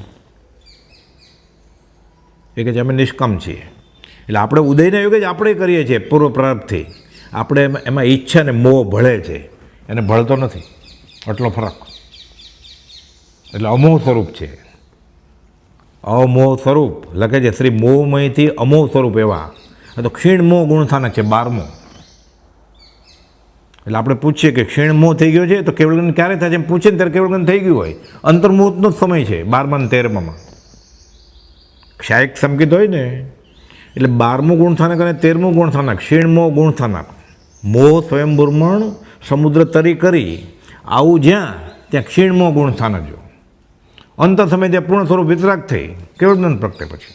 Speaker 1: એ કે અમે નિષ્કામ છીએ. એટલે આપણે ઉદયના યોગે જ આપણે કરીએ છીએ પૂર્વ પ્રારબ્ધથી. આપણે એમાં ઈચ્છા ને મોહ ભળે છે, એને ભળતો નથી, આટલો ફરક. એટલે અમોહ સ્વરૂપ છે, અમોહ સ્વરૂપ લખે છે શ્રી મોહમયથી અમોહ સ્વરૂપ એવા. આ તો ક્ષીણ મોહ ગુણસ્થાનક છે 12મો. એટલે આપણે પૂછીએ કે ક્ષીણમોહ થઈ ગયો છે તો કેવળગન ક્યારે થાય છે એમ પૂછે ને ત્યારે કેવળગન થઈ ગયું હોય. અંતર્મુહૂર્તનો જ સમય છે 12મા અને 13મામાં. ક્ષાયિક સંકેત હોય ને એટલે 12મું ગુણસ્થાનક અને 13મું ગુણસ્થાનક ક્ષીણમોહ ગુણસ્થાનક. મોહ સ્વયંભૂર્મણ સમુદ્ર તરી કરી આવું જ્યાં ત્યાં ક્ષીણમોહ ગુણસ્થાનક જો. અંતર સમય ત્યાં પૂર્ણ સ્વરૂપ વિતરાગ થઈ કેવળગન પ્રગટે પછી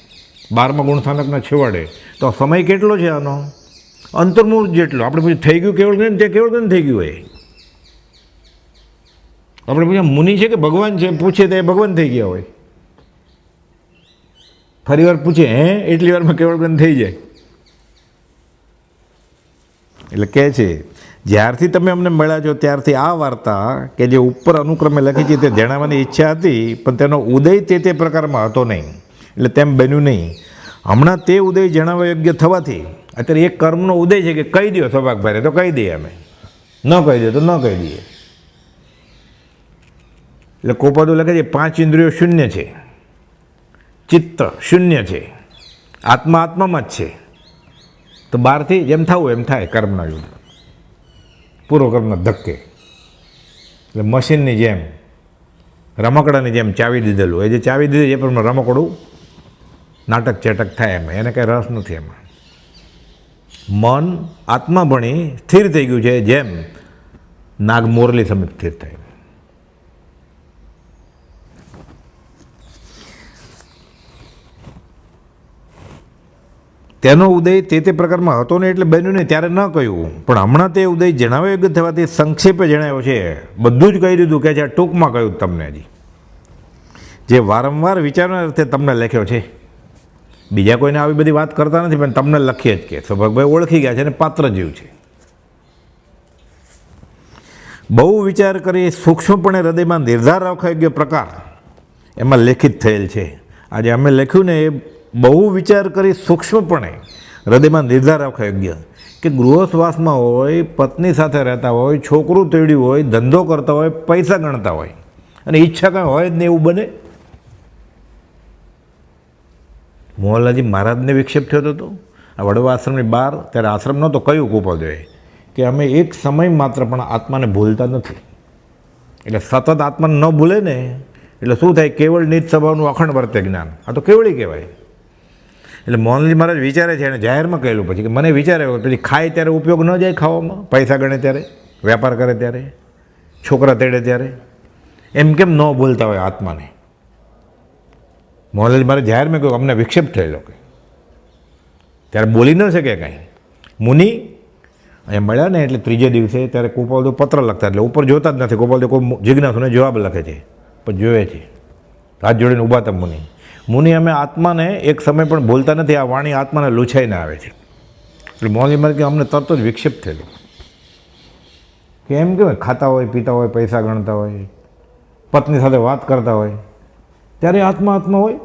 Speaker 1: 12મા ગુણસ્થાનકના છેવાડે. તો સમય કેટલો છે આનો? અંતર્મુહૂર્ત જેટલો. આપણે પછી થઈ ગયું કેવળગન તે કેવળગન થઈ ગયું હોય. આપણે પછી મુનિ છે કે ભગવાન છે પૂછે તો એ ભગવાન થઈ ગયા હોય. ફરી વાર પૂછે એટલી વારમાં કેવળગન થઈ જાય. એટલે કહે છે જ્યારથી તમે અમને મળ્યા છો ત્યારથી આ વાર્તા કે જે ઉપર અનુક્રમે લખી છે તે જણાવવાની ઈચ્છા હતી, પણ તેનો ઉદય તે પ્રકારમાં હતો નહીં, એટલે તેમ બન્યું નહીં. હમણાં તે ઉદય જણાવવા યોગ્ય થવાથી અત્યારે એક કર્મનો ઉદય છે કે કહી દો સૌભાગભાઈ તો કહી દઈએ, અમે ન કહી દઈએ તો ન કહી દઈએ. એટલે કોપાદો લખે છે 5 ઇન્દ્રિયો શૂન્ય છે, ચિત્ત શૂન્ય છે, આત્મા આત્મામાં જ છે. તો 12થી જેમ થવું એમ થાય કર્મના યુદ્ધ પૂર્વકર્મના ધક્કે. એટલે મશીનની જેમ રમકડાની જેમ ચાવી દીધેલું, એ જે ચાવી દીધી એ પણ રમકડું નાટક ચેટક થાય એમાં, એને કંઈ રસ નથી એમાં. મન આત્મા ભણી સ્થિર થઈ ગયું છે જેમ નાગ મોરલી સમિત સ્થિર થાય. તેનો ઉદય તે પ્રકારમાં હતો ને એટલે બન્યું નહીં ત્યારે ન કહ્યું, પણ હમણાં તે ઉદય જણાવ્યો યોગ્ય થવાથી સંક્ષેપે જણાવ્યો છે. બધું જ કહી દીધું કે છે ટૂંકમાં કહ્યું તમને, હજી જે વારંવાર વિચારવાના અર્થે તમને લખ્યો છે. બીજા કોઈને આવી બધી વાત કરતા નથી, પણ તમને લખીએ જ કે સૌભાગભાઈ ઓળખી ગયા છે અને પાત્ર જીવ છે. બહુ વિચાર કરી સૂક્ષ્મપણે હૃદયમાં નિર્ધાર રાખવા યોગ્ય પ્રકાર એમાં લેખિત થયેલ છે. આજે અમે લખ્યું ને એ બહુ વિચાર કરી સૂક્ષ્મપણે હૃદયમાં નિર્ધાર રાખવા યોગ્ય કે ગૃહસ્થવાસમાં હોય, પત્ની સાથે રહેતા હોય, છોકરું તેડ્યું હોય, ધંધો કરતા હોય, પૈસા ગણતા હોય અને ઈચ્છા કંઈ હોય જ નહીં એવું બને. મોહનલાલજી મહારાજને વિક્ષેપ થયો હતો આ વડવા આશ્રમની બહાર, ત્યારે આશ્રમ નહોતો. કયું કુપોદોએ કે અમે એક સમય માત્ર પણ આત્માને ભૂલતા નથી. એટલે સતત આત્માને ન ભૂલે ને એટલે શું થાય? કેવળ નિજ સ્વભાવનું અખંડ વર્તે જ્ઞાન. આ તો કેવળી કહેવાય. એટલે મોહનલાલજી મહારાજ વિચારે છે, એને જાહેરમાં કહેલું પછી કે મને વિચારે પછી ખાય ત્યારે ઉપયોગ ન જાય ખાવામાં, પૈસા ગણે ત્યારે, વેપાર કરે ત્યારે, છોકરા તેડે ત્યારે, એમ કેમ ન ભૂલતા હોય આત્માને? મોહનલાલજી મહારાજ જાહેરમાં કહ્યું અમને વિક્ષેપ થયેલો કે ત્યારે બોલી ન શકે કાંઈ. મુનિ અહીંયા મળ્યા ને એટલે ત્રીજે દિવસે ત્યારે ગોપાલદેવ પત્ર લખતા, એટલે ઉપર જોતા જ નથી. ગોપાલદેવ કોઈ જિજ્ઞાસુને જવાબ લખે છે પણ જોવે છે. હાથ જોડીને ઊભા હતા મુનિ અમે આત્માને એક સમય પણ ભૂલતા નથી, આ વાણી આત્માને લૂછાઈને આવે છે. એટલે મોહનલાલ મહારાજ કે અમને તરત જ વિક્ષેપ થયેલો કે એમ કહેવાય ખાતા હોય, પીતા હોય, પૈસા ગણતા હોય, પત્ની સાથે વાત કરતા હોય ત્યારે આત્મા હોય.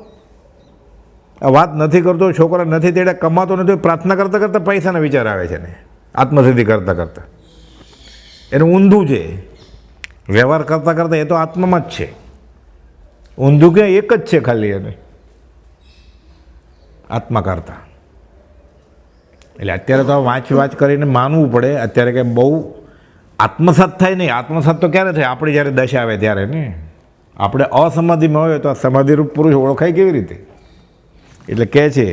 Speaker 1: આ વાત નથી કરતો, છોકરા નથી તેડે, કમાતો નથી, પ્રાર્થના કરતાં કરતાં પૈસાના વિચાર આવે છે ને આત્મસિદ્ધિ કરતાં કરતાં. એનું ઊંધું છે. વ્યવહાર કરતાં કરતાં એ તો આત્મામાં જ છે. ઊંધું ક્યાં એક જ છે ખાલી એને આત્મા કરતાં. એટલે અત્યારે તો વાંચ કરીને માનવું પડે. અત્યારે કે બહુ આત્મસાત થાય નહીં. આત્મસાત તો ક્યારે થાય? આપણી જ્યારે દશા આવે ત્યારે ને. આપણે અસમાધિમાં હોય તો આ સમાધિરૂપ પુરુષ ઓળખાય કેવી રીતે? એટલે કહે છે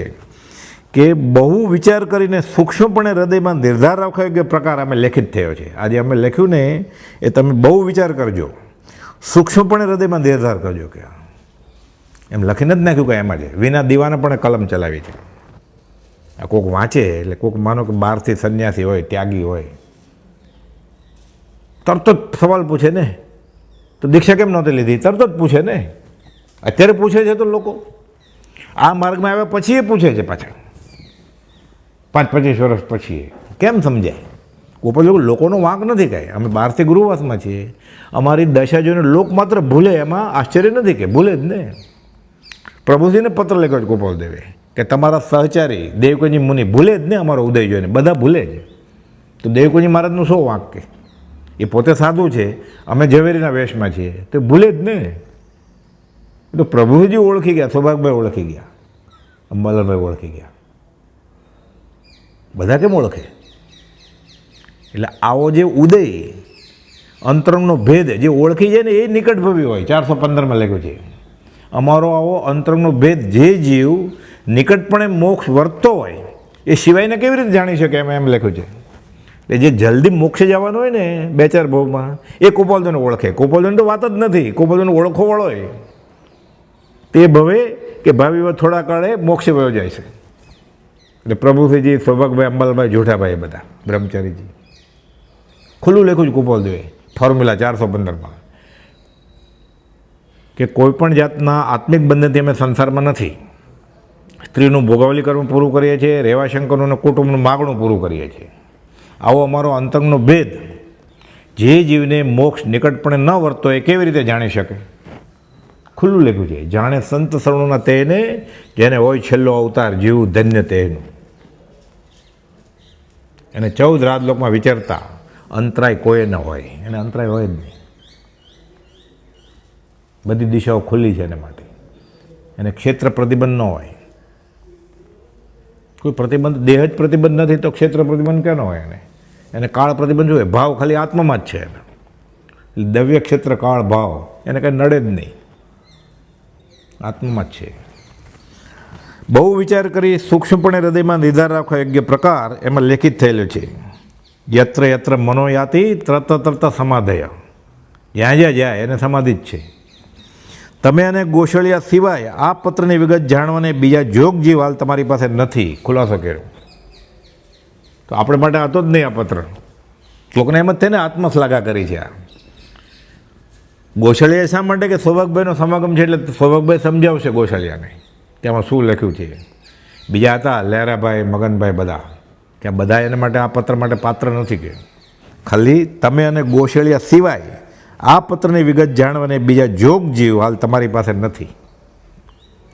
Speaker 1: કે બહુ વિચાર કરીને સૂક્ષ્મપણે હૃદયમાં નિર્ધાર રાખવા યોગ્ય પ્રકાર અમે લેખિત થયો છે. આજે અમે લખ્યું ને એ તમે બહુ વિચાર કરજો, સૂક્ષ્મપણે હૃદયમાં નિર્ધાર કરજો. કે એમ લખીને જ નાખ્યું કે એમાં છે. વિના દીવાને પણ કલમ ચલાવી છે. આ કોઈક વાંચે એટલે કોઈક માનો કે બહારથી સંન્યાસી હોય, ત્યાગી હોય, તરત જ સવાલ પૂછે ને તો દીક્ષા કેમ નહોતી લીધી? તરત જ પૂછે ને. અત્યારે પૂછે છે તો લોકો આ માર્ગમાં આવ્યા પછી એ પૂછે છે પાછા 5-25 વર્ષ પછી. કેમ સમજાય? ઉપર લોકોનો વાંક નથી કાંઈ. અમે બહારથી ગૃહવાસમાં છીએ, અમારી દશા જોઈને લોક માત્ર ભૂલે એમાં આશ્ચર્ય નથી કે ભૂલે જ ને. પ્રભુજીને પત્ર લખ્યો છે ગોપાલદેવે કે તમારા સહચારી દેવકોજી મુનિ ભૂલે જ ને અમારો ઉદય જોઈને, બધા ભૂલે જ. તો દેવકોજી મહારાજનું શું વાંક? કે એ પોતે સાધુ છે, અમે ઝવેરીના વેશમાં છીએ, તો ભૂલે જ ને. તો પ્રભુજી ઓળખી ગયા, સૌભાગભાઈ ઓળખી ગયા, અંબાલાલભાઈ ઓળખી ગયા. બધા કેમ ઓળખે? એટલે આવો જે ઉદય અંતરંગનો ભેદ જે ઓળખી જાય ને એ નિકટભવી હોય. 415માં લખ્યું છે, અમારો આવો અંતરંગનો ભેદ જે જીવ નિકટપણે મોક્ષ વર્તતો હોય એ સિવાયને કેવી રીતે જાણી શકે, એમ લખ્યું છે. એટલે જે જલ્દી મોક્ષે જવાનું હોય ને 2-4 ભાવમાં એ કોપાલદોને ઓળખે. કોપાલદોને તો વાત જ નથી, કોપાલદોને ઓળખો વાળો હોય તે ભવે કે ભાવિ થોડા કાળે મોક્ષે વયો જાય છે. એટલે પ્રભુશ્રીજી, સૌભાગભાઈ, અંબાલાભાઈ, જોઠાભાઈ બધા બ્રહ્મચારીજી ખુલ્લું લખ્યું છે કોપાલદોએ ફોર્મ્યુલા 415માં કે કોઈ પણ જાતના આત્મિક બંધનથી અમે સંસારમાં નથી. સ્ત્રીનું ભોગાવલી કરવું પૂરું કરીએ છીએ, રેવાશંકરનું અને કુટુંબનું માગણું પૂરું કરીએ છીએ. આવો અમારો અંતરંગનો ભેદ જે જીવને મોક્ષ નિકટપણે ન વર્તો એ કેવી રીતે જાણી શકે? ખુલ્લું લખ્યું છે, જાણે સંત શરણોના તેને, જેને હોય છેલ્લો અવતાર જીવ ધન્ય તેનું. એને 14 રાજલોકમાં વિચારતા અંતરાય કોઈ ન હોય, એને અંતરાય હોય જ નહીં. બધી દિશાઓ ખુલ્લી છે એને માટે. એને ક્ષેત્ર પ્રતિબંધ ન હોય, કોઈ પ્રતિબંધ, દેહ જ પ્રતિબંધ નથી તો ક્ષેત્ર પ્રતિબંધ ક્યાં ન હોય? એને કાળ પ્રતિબંધ હોય, ભાવ ખાલી આત્મામાં જ છે એને. દવ્ય ક્ષેત્ર કાળ ભાવ એને કંઈ નડે જ નહીં, આત્મામાં જ છે. બહુ વિચાર કરી સૂક્ષ્મપણે હૃદયમાં નિર્ધાર રાખવા યોગ્ય પ્રકાર એમાં લેખિત થયેલો છે. યત્ર યત્ર મનોયાતિ તરત તરત સમાધય, જ્યાં જ્યાં જાય એને સમાધિ જ છે. તમે અને ગોશળિયા સિવાય આ પત્રની વિગત જાણવાને બીજા જોગ જીવ હાલ તમારી પાસે નથી. ખુલાસો કર્યો તો આપણે માટે હતો જ નહીં આ પત્ર. લોકોને એમ જ થઈને આત્મશ્લાઘા કરી છે. આ ગોશળિયા શા માટે કે સૌભાગભાઈનો સમાગમ છે એટલે સૌભાગભાઈ સમજાવશે ગોશળિયાને તેમાં શું લખ્યું છે. બીજા હતા લહેરાભાઈ, મગનભાઈ બધા, કે બધા એના માટે આ પત્ર માટે પાત્ર નથી. કે ખાલી તમે અને ગોશળિયા સિવાય આ પત્રની વિગત જાણવાને બીજા જોગ જીવ હાલ તમારી પાસે નથી.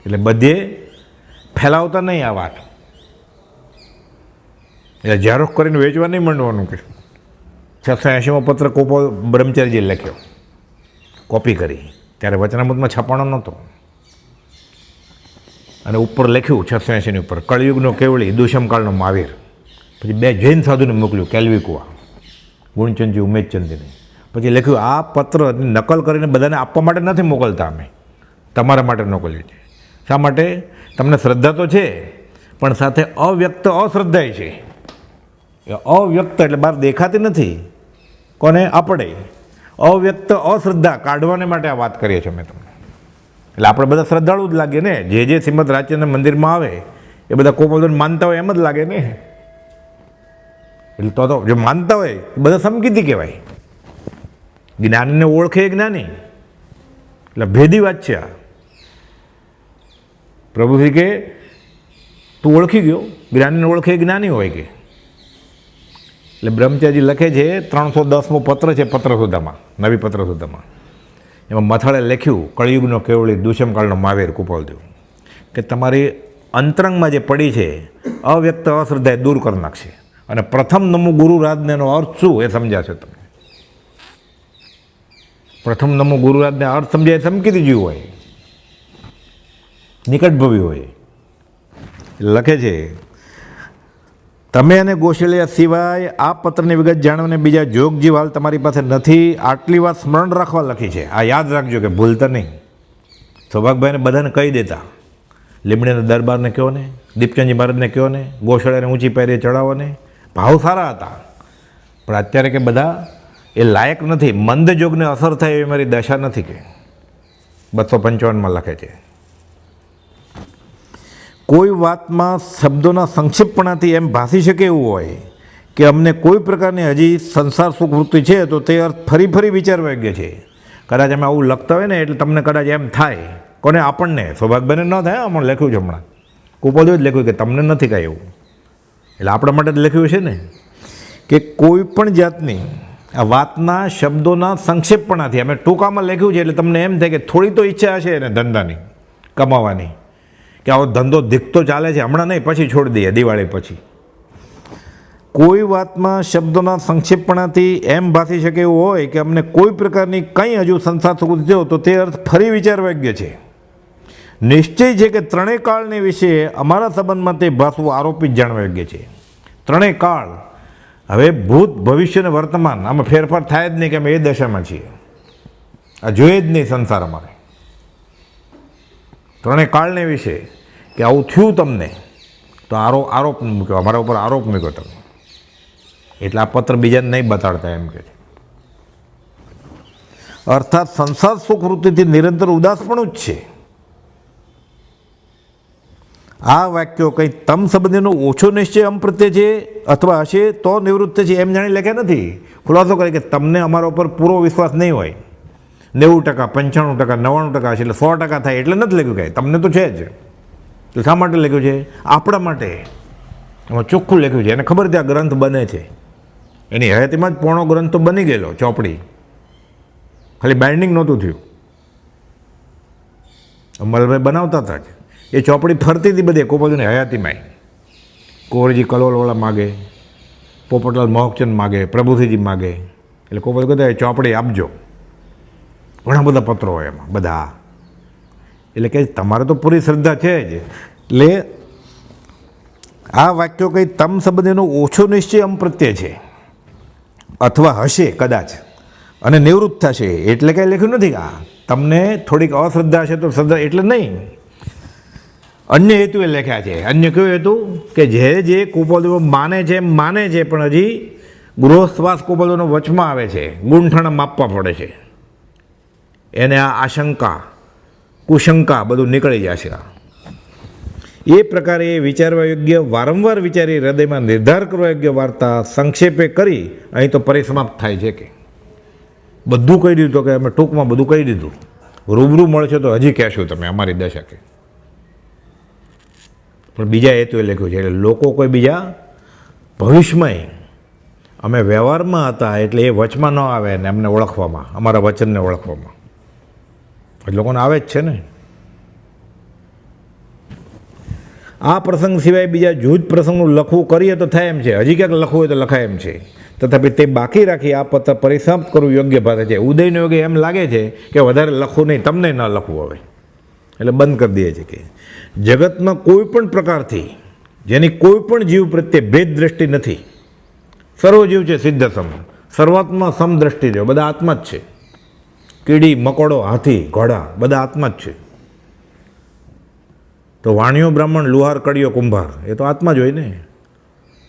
Speaker 1: એટલે બધે ફેલાવતા નહીં આ વાત. એટલે ઝેરોક્ષ કરીને વેચવા નહીં માંડવાનું. કે 680મો પત્ર કોપો બ્રહ્મચારીજીએ લખ્યો, કોપી કરી, ત્યારે વચનામૃતમાં છાપવાનો નહોતો. અને ઉપર લખ્યું 680ની ઉપર, કળયુગનો કેવળી, દુષ્મકાળનો મહાવીર. પછી 2 જૈન સાધુને મોકલ્યું, કેલ્વિકુઆ, ગુણચંદજી, ઉમેદચંદજીને. પછી લખ્યું આ પત્ર નકલ કરીને બધાને આપવા માટે નથી મોકલતા, અમે તમારા માટે મોકલ્યું છે. શા માટે? તમને શ્રદ્ધા તો છે પણ સાથે અવ્યક્ત અશ્રદ્ધાય છે. એ અવ્યક્ત એટલે બહાર દેખાતી નથી. કોને? આપણે. અવ્યક્ત અશ્રદ્ધા કાઢવાને માટે આ વાત કરીએ છીએ અમે તમને. એટલે આપણે બધા શ્રદ્ધાળુ જ લાગે ને. જે શ્રીમદ રાજચંદ્ર મંદિરમાં આવે એ બધા કોપોલદોને માનતા હોય એમ જ લાગે ને. એટલે તો જો માનતા હોય એ બધા સમકીતી કહેવાય. જ્ઞાનીને ઓળખે જ્ઞાની, એટલે ભેદી વાત છે આ. પ્રભુશ્રી કે તું ઓળખી ગયો, જ્ઞાનીને ઓળખે જ્ઞાની હોય કે. એટલે બ્રહ્મચારી લખે છે 310મો પત્ર છે પત્રસુધામાં, નવી પત્રસુધામાં. એમાં મથાળે લખ્યું કળયુગનો કેવળી, દુષ્મકાળનો મહાવીર કૃપાલદેવ, કે તમારી અંતરંગમાં જે પડી છે અવ્યક્ત અશ્રદ્ધા એ દૂર કરી નાખશે. અને પ્રથમ નમો ગુરુ રાજ્યનો અર્થ શું એ સમજાશે તમને. પ્રથમ નમો ગુરુરાજને અર્થ સમજાય સમકીતી જીવ હોય, નિકટભવી હોય. લખે છે તમે અને ગોશળિયા સિવાય આ પત્રની વિગત જાણવાને બીજા જોગ જીવ હાલ તમારી પાસે નથી. આટલી વાત સ્મરણ રાખવા લખી છે. આ યાદ રાખજો કે ભૂલતા નહીં. સૌભાગભાઈને બધાને કહી દેતા, લીમડીના દરબારને કહો ને, દીપચંદજી મહારાજને કહો ને, ગોશળિયાને ઊંચી પેરીએ ચડાવો ને. ભાવ સારા હતા પણ અત્યારે કે બધા એ લાયક નથી. મંદ જોગને અસર થાય એવી મારી દશા નથી. કે 255માં લખે છે કોઈ વાતમાં શબ્દોના સંક્ષિપ્તપણાથી એમ ભાસી શકે એવું હોય કે અમને કોઈ પ્રકારની હજી સંસાર સુખ વૃત્તિ છે તો તે અર્થ ફરી ફરી વિચારવા યોગ્ય છે. કદાચ અમે આવું લખતા હોય ને એટલે તમને કદાચ એમ થાય. કોને? આપણને. સૌભાગભાઈને ન થાય. હમણાં લખ્યું છે, હમણાં કુપોલદેવે જ લખ્યું કે તમને નથી કાંઈ એવું. એટલે આપણા માટે જ લખ્યું છે ને કે કોઈ પણ જાતની આ વાતના શબ્દોના સંક્ષેપપણાથી અમે ટૂંકામાં લખ્યું છે. એટલે તમને એમ થાય કે થોડી તો ઈચ્છા હશે એને ધંધાની, કમાવાની, કે આવો ધંધો ધીકતો ચાલે છે, હમણાં નહીં પછી છોડી દઈએ દિવાળી પછી. કોઈ વાતમાં શબ્દોના સંક્ષેપપણાથી એમ ભાસી શકે એવું હોય કે અમને કોઈ પ્રકારની કંઈ હજુ સંસાર સુખ થયો તો તે અર્થ ફરી વિચારવા યોગ્ય છે. નિશ્ચય છે કે ત્રણેય કાળને વિશે અમારા સંબંધમાં તે ભાસવું આરોપિત જાણવા યોગ્ય છે. ત્રણેય કાળ હવે ભૂત ભવિષ્ય અને વર્તમાન આમાં ફેરફાર થાય જ નહીં કે અમે એ દશામાં છીએ, આ જોઈએ જ નહીં સંસાર અમારે. ત્રણેય કાળને વિશે કે આવું થયું તમને તો આરોપ મૂક્યો, અમારા ઉપર આરોપ મૂક્યો તમે, એટલે આ પત્ર બીજાને નહીં બતાડતા એમ કે છે. અર્થાત સંસાર સુખ વૃત્તિથી નિરંતર ઉદાસપણું જ છે. આ વાક્યો કંઈ તમ સંબંધીનો ઓછો નિશ્ચય અમ પ્રત્યે છે અથવા હશે તો નિવૃત્ત છે એમ જાણી લખ્યા નથી. ખુલાસો કરે કે તમને અમારા ઉપર પૂરો વિશ્વાસ નહીં હોય, 90%, 95%, 99% હશે એટલે 100% થાય એટલે નથી લખ્યું કાંઈ, તમને તો છે જ. તો શા માટે લખ્યું છે? આપણા માટે. એમાં ચોખ્ખું લખ્યું છે, એને ખબર છે આ ગ્રંથ બને છે, એની હયાતીમાં જ પોણો ગ્રંથ તો બની ગયેલો, ચોપડી, ખાલી બાઇન્ડિંગ નહોતું થયું. અમલભાઈ બનાવતા હતા જ, એ ચોપડી ફરતી હતી બધે ગોપાલજીની હયાતીમાં. કુંવરજી કલોલવાળા માગે, પોપટલાલ મોહકચંદ માગે, પ્રભુસિંહજી માગે, એટલે ગોપાલ કહેતા ચોપડી આપજો. ઘણા બધા પત્રો હોય એમાં બધા, એટલે કે તમારે તો પૂરી શ્રદ્ધા છે જ. એટલે આ વાક્યો કંઈ તમ સંબંધીનો ઓછો નિશ્ચય અમ પ્રત્યે છે અથવા હશે કદાચ અને નિવૃત્ત થશે એટલે કંઈ લખ્યું નથી. આ તમને થોડીક અશ્રદ્ધા હશે તો શ્રદ્ધા એટલે નહીં, અન્ય હેતુએ લખ્યા છે. અન્ય કયો હેતુ? કે જે કુપોલદેવો માને છે પણ હજી ગૃહસ્થવાસ કુપોલદેવનો વચમાં આવે છે, ગુંઠણ માપવા પડે છે, એને આ આશંકા કુશંકા બધું નીકળી જશે. એ પ્રકારે એ વિચારવા યોગ્ય, વારંવાર વિચારી હૃદયમાં નિર્ધાર કરવા યોગ્ય વાર્તા સંક્ષેપે કરી અહીં તો પરિસમાપ્ત થાય છે. કે બધું કહી દીધું, કે અમે ટૂંકમાં બધું કહી દીધું, રૂબરૂ મળશે તો હજી કહેશું તમે અમારી દશા. કે પણ બીજા હેતુએ લખ્યું છે, એટલે લોકો કોઈ બીજા ભવિષ્યમાં અમે વ્યવહારમાં હતા એટલે એ વચમાં ન આવે ને એમને ઓળખવામાં, અમારા વચનને ઓળખવામાં. એટલે લોકોને આવે જ છે ને. આ પ્રસંગ સિવાય બીજા જૂજ પ્રસંગનું લખવું કરીએ તો થાય એમ છે, હજી ક્યાંક લખવું હોય તો લખાય એમ છે. તથાપી તે બાકી રાખી આ પત્ર પરિસમાપ્ત કરવું યોગ્ય ભાષા છે. ઉદયનો યોગ્ય એમ લાગે છે કે વધારે લખવું નહીં, તમને ન લખવું હવે, એટલે બંધ કરી દે છે. કે જગતમાં કોઈ પણ પ્રકારથી જેની કોઈ પણ જીવ પ્રત્યે ભેદ દ્રષ્ટિ નથી, સર્વ જીવ છે સિદ્ધ સમ, સર્વાત્મા સમ દ્રષ્ટિ છે, બધા આત્મા જ છે. કીડી, મકોડો, હાથી, ઘોડા બધા આત્મા જ છે. તો વાણિયો બ્રાહ્મણ, લુહાર, કડિયો, કુંભાર એ તો આત્મા જ હોય ને.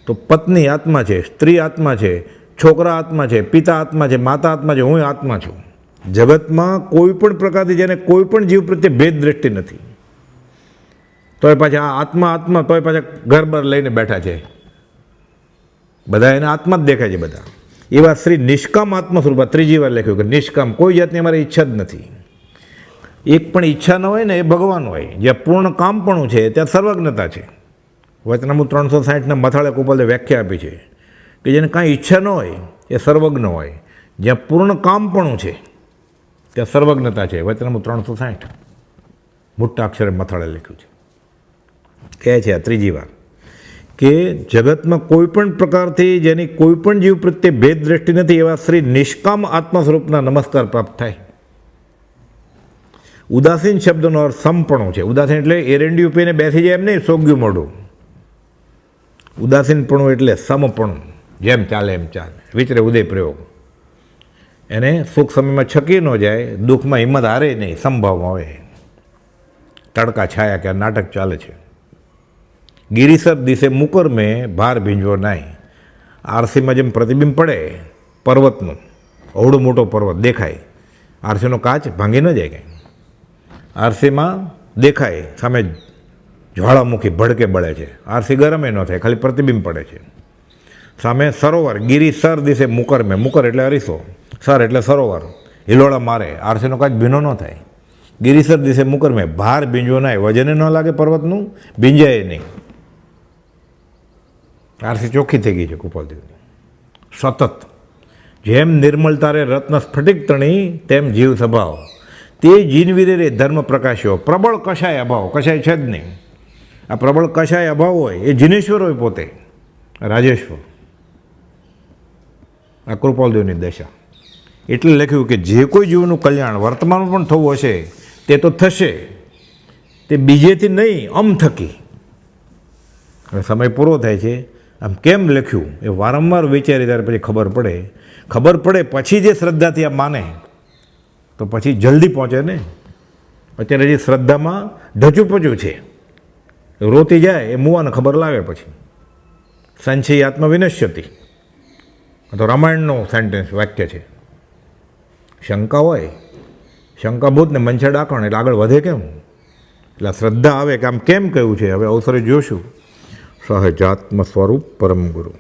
Speaker 1: તો પત્ની આત્મા છે, સ્ત્રી આત્મા છે, છોકરા આત્મા છે, પિતા આત્મા છે, માતા આત્મા છે, હું આત્મા છું. જગતમાં કોઈ પણ પ્રકારથી જેને કોઈ પણ જીવ પ્રત્યે ભેદ દ્રષ્ટિ નથી, તોય પાછા આત્મા તોય પાછા ઘર બર લઈને બેઠા છે, બધા એને આત્મા જ દેખાય છે બધા. એવા શ્રી નિષ્કામ આત્મા સ્વરૂપ, ત્રીજી વાર લખ્યું કે નિષ્કામ, કોઈ જાતની અમારી ઈચ્છા જ નથી. એક પણ ઈચ્છા ન હોય ને એ ભગવાન હોય. જ્યાં પૂર્ણ કામપણું છે ત્યાં સર્વજ્ઞતા છે. વચનામૃત 360ના મથાળે ગોપાલે વ્યાખ્યા આપી છે કે જેને કાંઈ ઈચ્છા ન હોય એ સર્વજ્ઞ હોય. જ્યાં પૂર્ણ કામપણું છે ત્યાં સર્વજ્ઞતા છે. વચનામૃત 360 મોટા અક્ષરે મથાળે લખ્યું છે. કહે છે આ ત્રીજી વાર કે જગતમાં કોઈ પણ પ્રકારથી જેની કોઈ પણ જીવ પ્રત્યે ભેદ દ્રષ્ટિ નથી એવા શ્રી નિષ્કામ આત્મા સ્વરૂપના નમસ્કાર પ્રાપ્ત થાય. ઉદાસીન શબ્દનો અર્થ સમપણું છે. ઉદાસીન એટલે એરંડિયું પીને બેસી જાય એમ નહીં, સોગ્યું મોઢું. ઉદાસીનપણું એટલે સમપણું, જેમ ચાલે એમ ચાલે, વિચરે ઉદય પ્રયોગ. એને સુખ સમયમાં છકી ન જાય, દુઃખમાં હિંમત હારે નહીં, સંભાવમાં હોય. તડકા છાયા કે નાટક ચાલે છે. ગિરિસર દિશે મુકર મેં ભાર ભીંજવો નાય. આરસીમાં જેમ પ્રતિબિંબ પડે પર્વતનું, અવડો મોટો પર્વત દેખાય, આરસીનો કાચ ભાંગી ન જાય કાંઈ. આરસીમાં દેખાય સામે જ્વાળામુખી ભડકે બળે છે, આરસી ગરમે ન થાય, ખાલી પ્રતિબિંબ પડે છે. સામે સરોવર, ગિરિસર દિશે મુકર મેં, મુકર એટલે અરીસો, સર એટલે સરોવર, હિલોળા મારે, આરસીનો કાચ ભીનો ન થાય. ગિરિસર દિશે મુકર મેં ભાર ભીંજવો નાય, વજને ન લાગે પર્વતનું, ભીંજાય નહીં. આરસી ચોખ્ખી થઈ ગઈ છે ગોપાલદેવની. સતત જેમ નિર્મળ તારે રત્ન સ્ફટિક તણી તેમ જીવ સ્વભાવ, તે જીનવીરે રે ધર્મ પ્રકાશ્યો, પ્રબળ કશાય અભાવ, કશાય છે જ નહીં. આ પ્રબળ કશાય અભાવ હોય એ જીનેશ્વર હોય પોતે, રાજેશ્વર. આ કૃપાલદેવની દશા. એટલે લખ્યું કે જે કોઈ જીવનું કલ્યાણ વર્તમાનમાં પણ થવું હશે તે તો થશે, તે બીજેથી નહીં અમ થકી. હવે સમય પૂરો થાય છે, આમ કેમ લખ્યું એ વારંવાર વિચારી ત્યારે પછી ખબર પડે પછી જે શ્રદ્ધાથી આ માને તો પછી જલ્દી પહોંચે ને. અત્યારે જે શ્રદ્ધામાં ઢચુપચું છે, રોતી જાય એ મુવાને ખબર લાગે પછી. સંશય આત્મા વિનશ્યતિ, તો રામાયણનો સેન્ટેન્સ વાક્ય છે. શંકા હોય, શંકાભૂતને મંછા ડાકણ એટલે આગળ વધે કેમ? એટલે શ્રદ્ધા આવે કે આમ કેમ કહ્યું છે, હવે અવસરે જોશું. સહજાત્મ સ્વરૂપ પરમ ગુરુ.